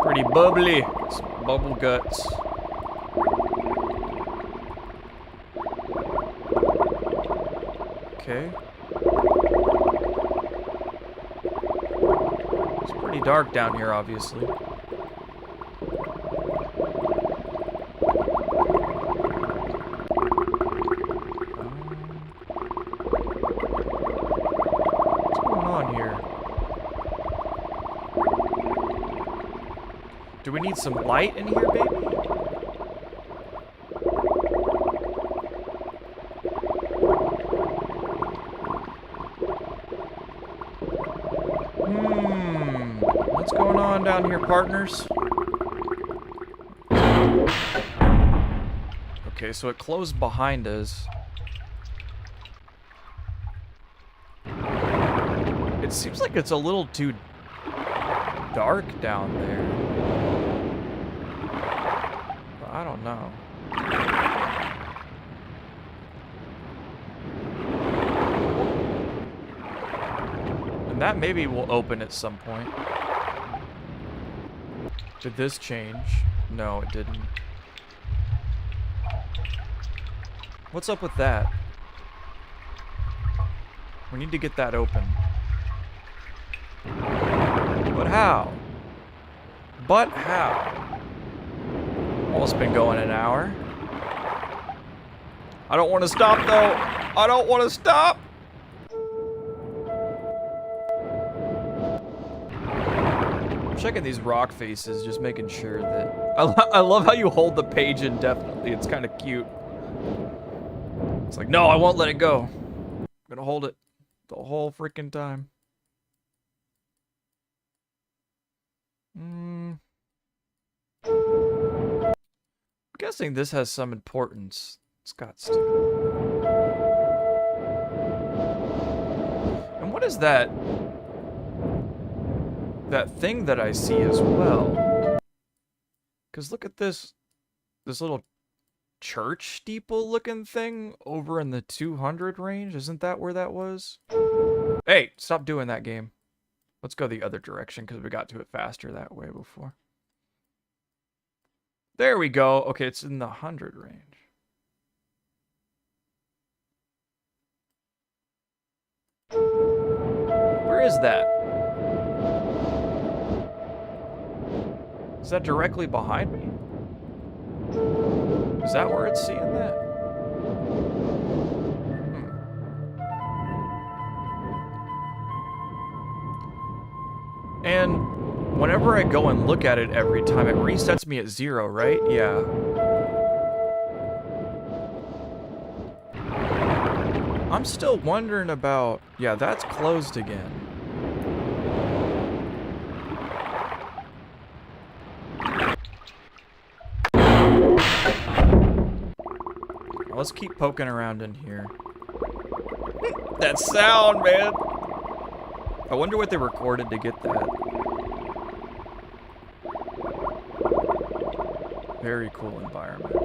pretty bubbly. It's bubble guts. Okay. It's pretty dark down here, obviously. What's going on here? Do we need some light in here, baby? What's going on down here, partners? Okay, so it closed behind us. It seems like it's a little too dark down there. But I don't know. And that maybe will open at some point. Did this change? No, it didn't. What's up with that? We need to get that open. But how? But how? Well, it's been going an hour. I don't want to stop, though. I don't want to stop. I'm checking these rock faces, just making sure that... I love how you hold the page indefinitely. It's kind of cute. It's like, no, I won't let it go. I'm gonna hold it the whole freaking time. I'm guessing this has some importance. It's got to. And what is that? That thing that I see as well. Because look at this little church steeple looking thing over in the 200 range. Isn't that where that was? Hey, stop doing that, game. Let's go the other direction because we got to it faster that way before. There we go. Okay, it's in the 100 range. Where is that? Is that directly behind me? Is that where it's seeing that? And whenever I go and look at it every time, it resets me at 0, right? Yeah. I'm still wondering about... Yeah, that's closed again. Let's keep poking around in here. That sound, man! I wonder what they recorded to get that. Very cool environment.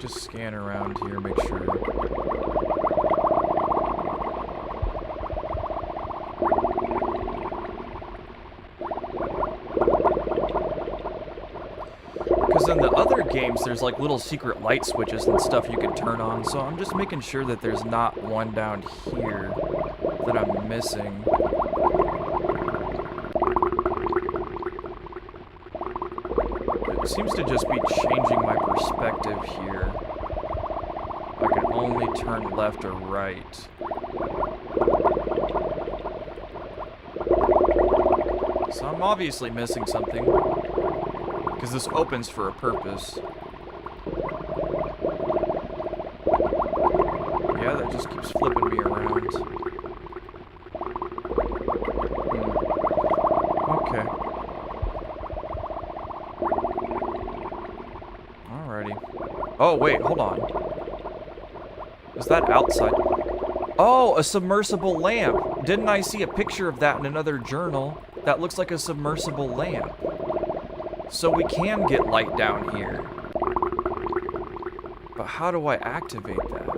Just scan around here, make sure. Because in the other games, there's like little secret light switches and stuff you can turn on, so I'm just making sure that there's not one down here that I'm missing. It seems to just be changing my perspective here. I can only turn left or right. So I'm obviously missing something. Because this opens for a purpose. Yeah, that just keeps flipping me around. Okay. Alrighty. Oh, wait, hold on. Is that outside? Oh, a submersible lamp. Didn't I see a picture of that in another journal? That looks like a submersible lamp. So we can get light down here. But how do I activate that?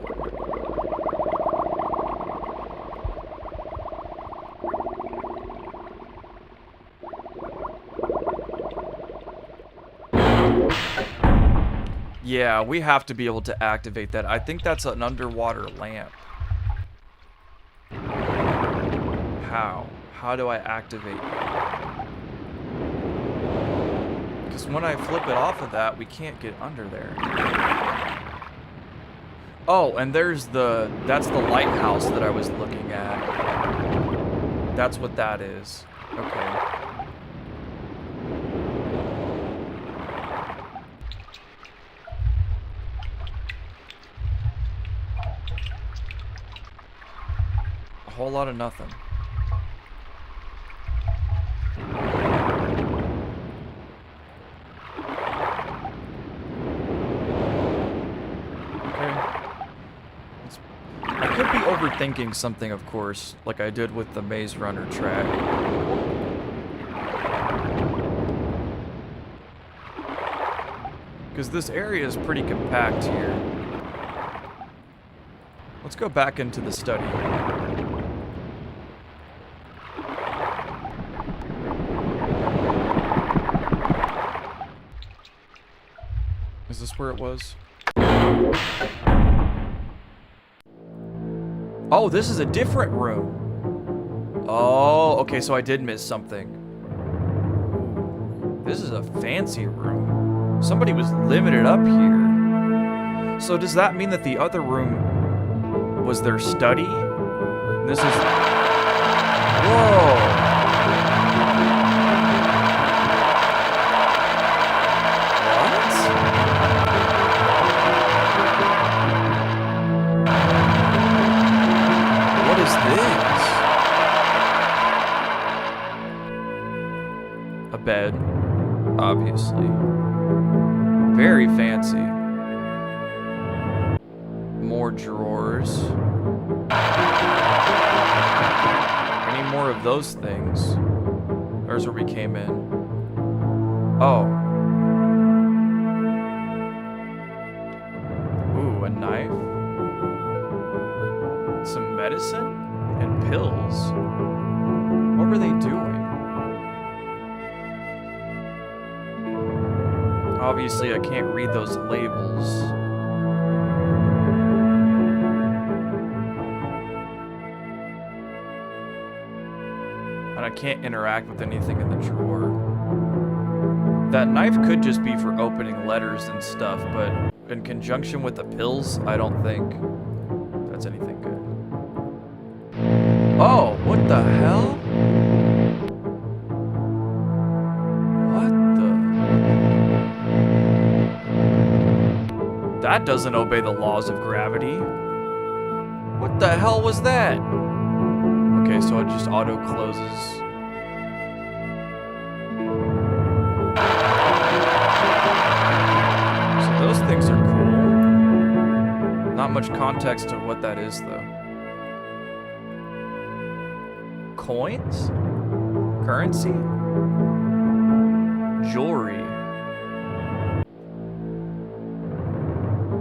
Yeah, we have to be able to activate that. I think that's an underwater lamp. How? How do I activate it? Because when I flip it off of that, we can't get under there. Oh, and that's the lighthouse that I was looking at. That's what that is. Okay. A whole lot of nothing. Overthinking something, of course, like I did with the Maze Runner track. Because this area is pretty compact here. Let's go back into the study. Is this where it was? Oh, this is a different room. Oh, okay, so I did miss something. This is a fancy room. Somebody was living it up here. So does that mean that the other room was their study? And this is... Whoa! Bed, obviously. Very fancy. More drawers. Any more of those things? There's where we came in. Oh. Ooh, a knife. Some medicine and pills. What were they doing? Obviously, I can't read those labels. And I can't interact with anything in the drawer. That knife could just be for opening letters and stuff, but in conjunction with the pills, I don't think that's anything good. Oh, what the hell? That doesn't obey the laws of gravity. What the hell was that? Okay, so it just auto closes. So those things are cool. Not much context to what that is, though. Coins? Currency? Jewelry.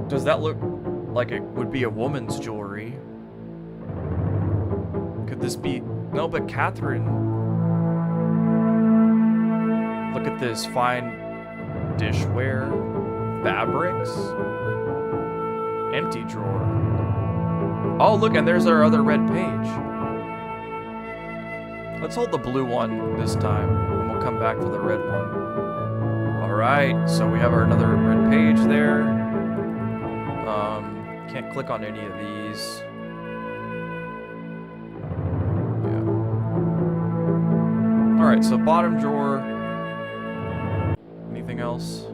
Does that look like it would be a woman's jewelry? Could this be... No, but Catherine... Look at this. Fine dishware. Fabrics. Empty drawer. Oh, look, and there's our other red page. Let's hold the blue one this time, and we'll come back for the red one. Alright, so we have our another red page there. Can't click on any of these. Yeah. Alright, so bottom drawer. Anything else?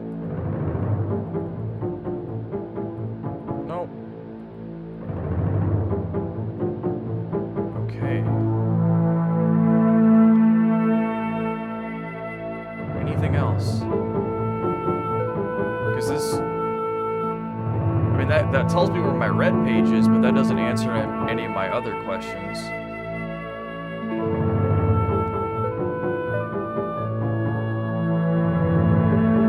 Nope. Okay. Anything else? Because this... I mean, that tells me where my red page is, but that doesn't answer any of my other questions.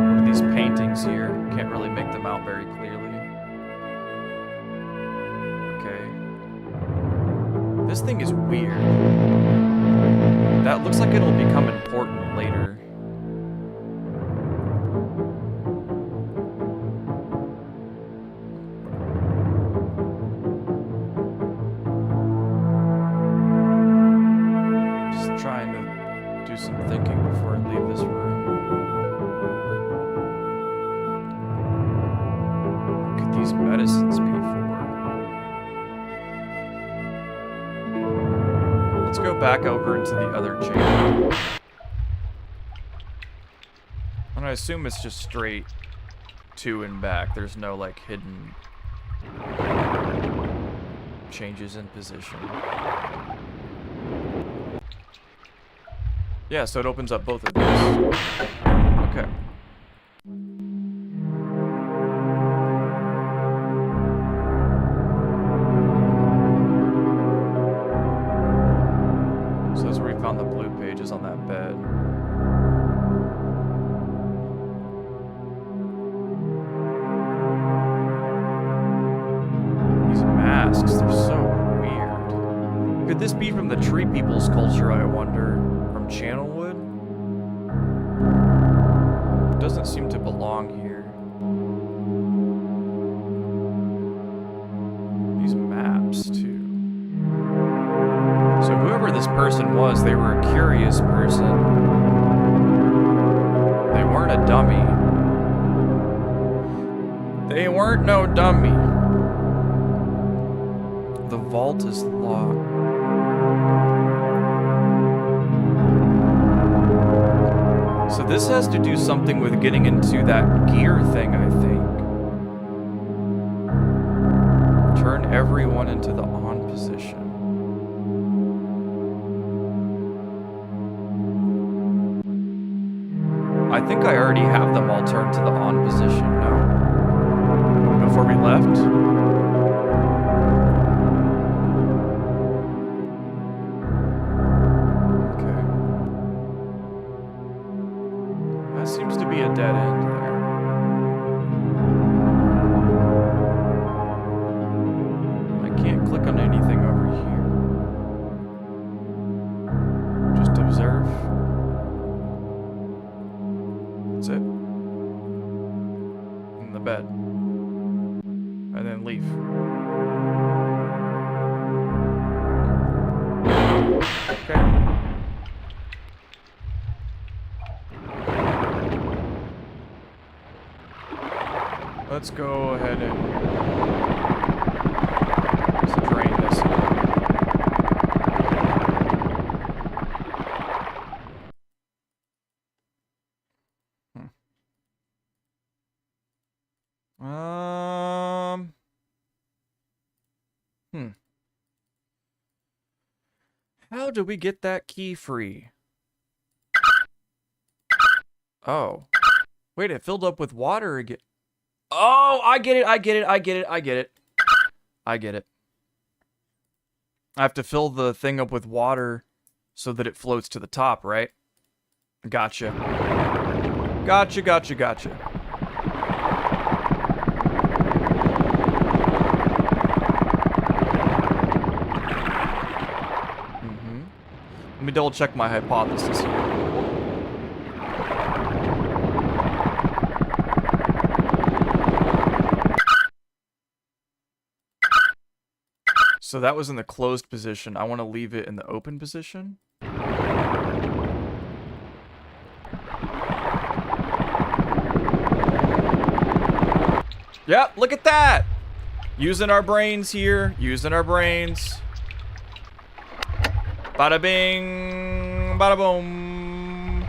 What are these paintings here? Can't really make them out very clearly. Okay. This thing is weird. That looks like it'll become important later. Back over into the other chamber. And I assume it's just straight to and back. There's no like hidden changes in position. Yeah, so it opens up both of these. Okay. On the blue pages on that bed. These masks, they're so weird. Could this be from the Tree People's culture, I wonder? From Channelwood? It doesn't seem to belong here. These maps, too. So whoever this person was, they were a curious person. They weren't a dummy. They weren't no dummy. The vault is locked. So this has to do something with getting into that gear thing, I think. Turn everyone into the on position. I think I already have them all turned to the on position, no? Before we left? Okay. That seems to be a dead end there. I can't click on anything over here. Just observe. That's it. In the bed. And then leave. Okay. Let's go ahead and let's drain this. How do we get that key free? Oh. Wait, it filled up with water again. Oh, I get it, I get it, I get it, I get it. I get it. I have to fill the thing up with water so that it floats to the top, right? Gotcha. Gotcha, gotcha, gotcha. double check my hypothesis here. So that was in the closed position. I want to leave it in the open position. Yep, look at that! Using our brains here. Using our brains. Bada bing, bada boom.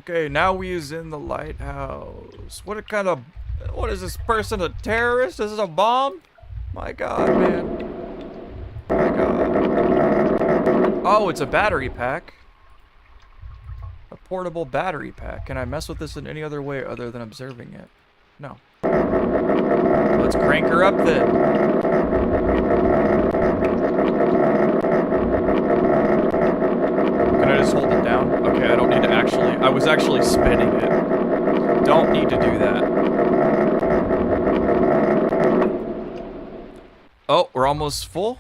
Okay, now we is in the lighthouse. What is this person, a terrorist? Is this a bomb? My god, man. My god. Oh, it's a battery pack. A portable battery pack. Can I mess with this in any other way other than observing it? No. Let's crank her up then. Can I just hold it down? Okay, I don't need to actually... I was actually spinning it. Don't need to do that. Oh, we're almost full?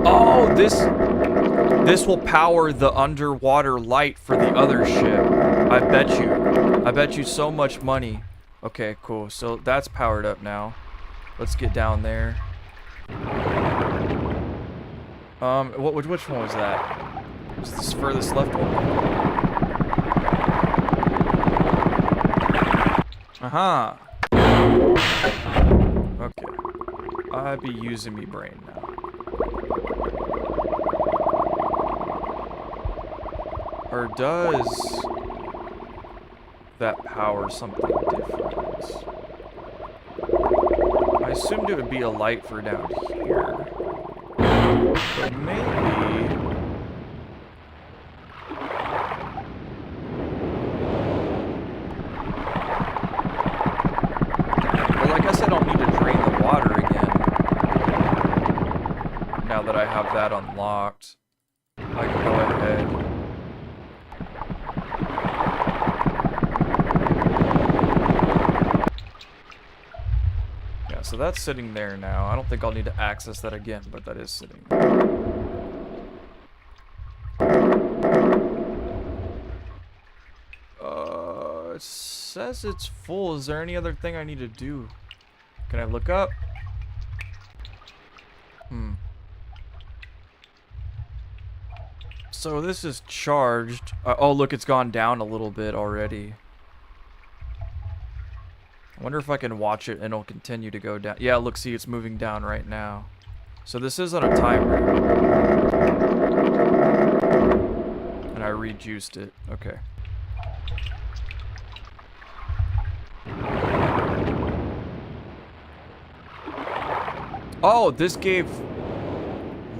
Oh, this will power the underwater light for the other ship. I bet you so much money. Okay, cool. So that's powered up now. Let's get down there. Which one was that? Was this furthest left one? Aha. Okay. I be using me brain now. Or does that power something different? I assumed it would be a light for down here. But maybe... Well, I guess I don't need to drain the water again. Now that I have that unlocked, I can go ahead. So that's sitting there now. I don't think I'll need to access that again, but that is sitting there. It says it's full. Is there any other thing I need to do? Can I look up? So this is charged. Oh, look, it's gone down a little bit already. I wonder if I can watch it and it'll continue to go down. Yeah, look, see, it's moving down right now. So this is on a timer. And I rejuiced it. Okay. Oh, this gave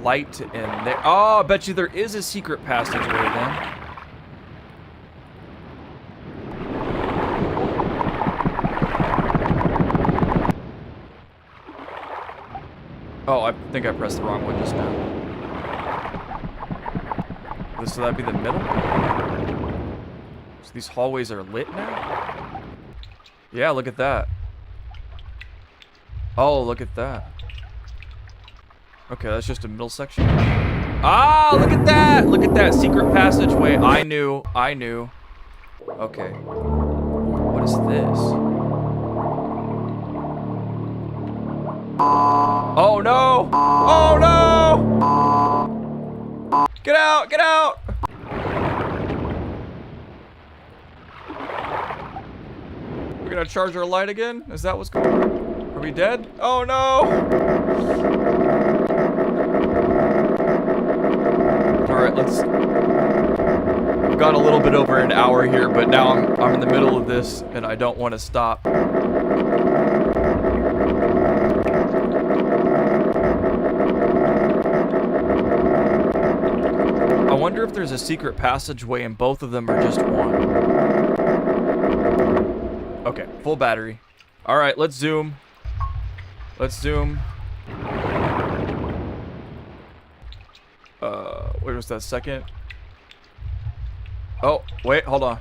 light in there. Oh, I bet you there is a secret passageway then. Oh, I think I pressed the wrong one just now. So that'd be the middle? So these hallways are lit now? Yeah, look at that. Oh, look at that. Okay, that's just a middle section. Ah, look at that! Look at that secret passageway. I knew. Okay. What is this? Oh no! Oh no! Get out! Get out! We're gonna charge our light again? Is that what's going on? Are we dead? Oh no! Alright, let's... We've got a little bit over an hour here, but now I'm in the middle of this and I don't want to stop. I wonder if there's a secret passageway and both of them are just one. Okay, full battery. Alright, let's zoom. Let's zoom. Where was that second? Oh, wait, hold on.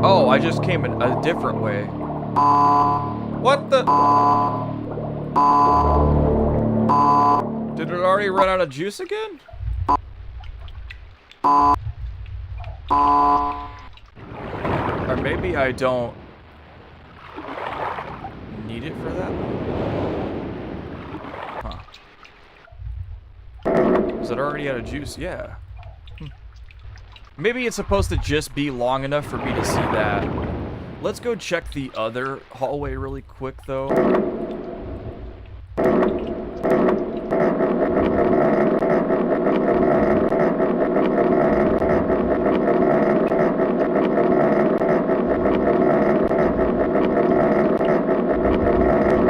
Oh, I just came in a different way. What the? Did it already run out of juice again? Or maybe I don't need it for that? Huh. Is it already out of juice? Yeah. Maybe it's supposed to just be long enough for me to see that. Let's go check the other hallway really quick, though.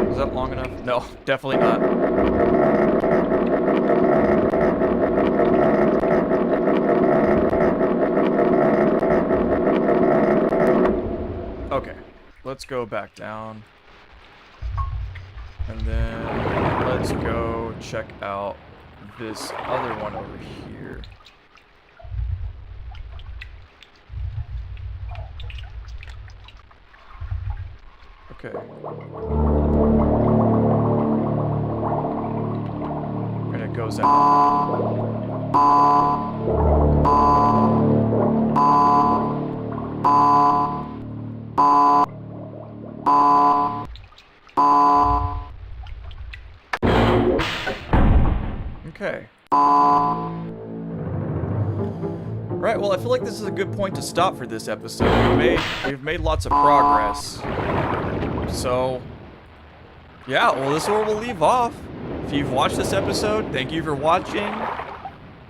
Is that long enough? No, definitely not. Okay, let's go back down. And then let's go check out this other one over here. Okay. And it goes out. Okay. Right, well, I feel like this is a good point to stop for this episode. We've made lots of progress. So, yeah, well, this is where we'll leave off. If you've watched this episode, thank you for watching.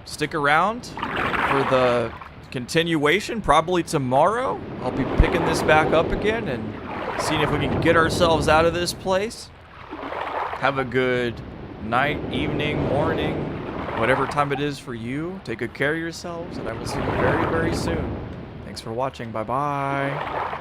Stick around for the continuation, probably tomorrow. I'll be picking this back up again and seeing if we can get ourselves out of this place. Have a good night, evening, morning, whatever time it is for you. Take good care of yourselves, and I will see you very, very soon. Thanks for watching. Bye-bye.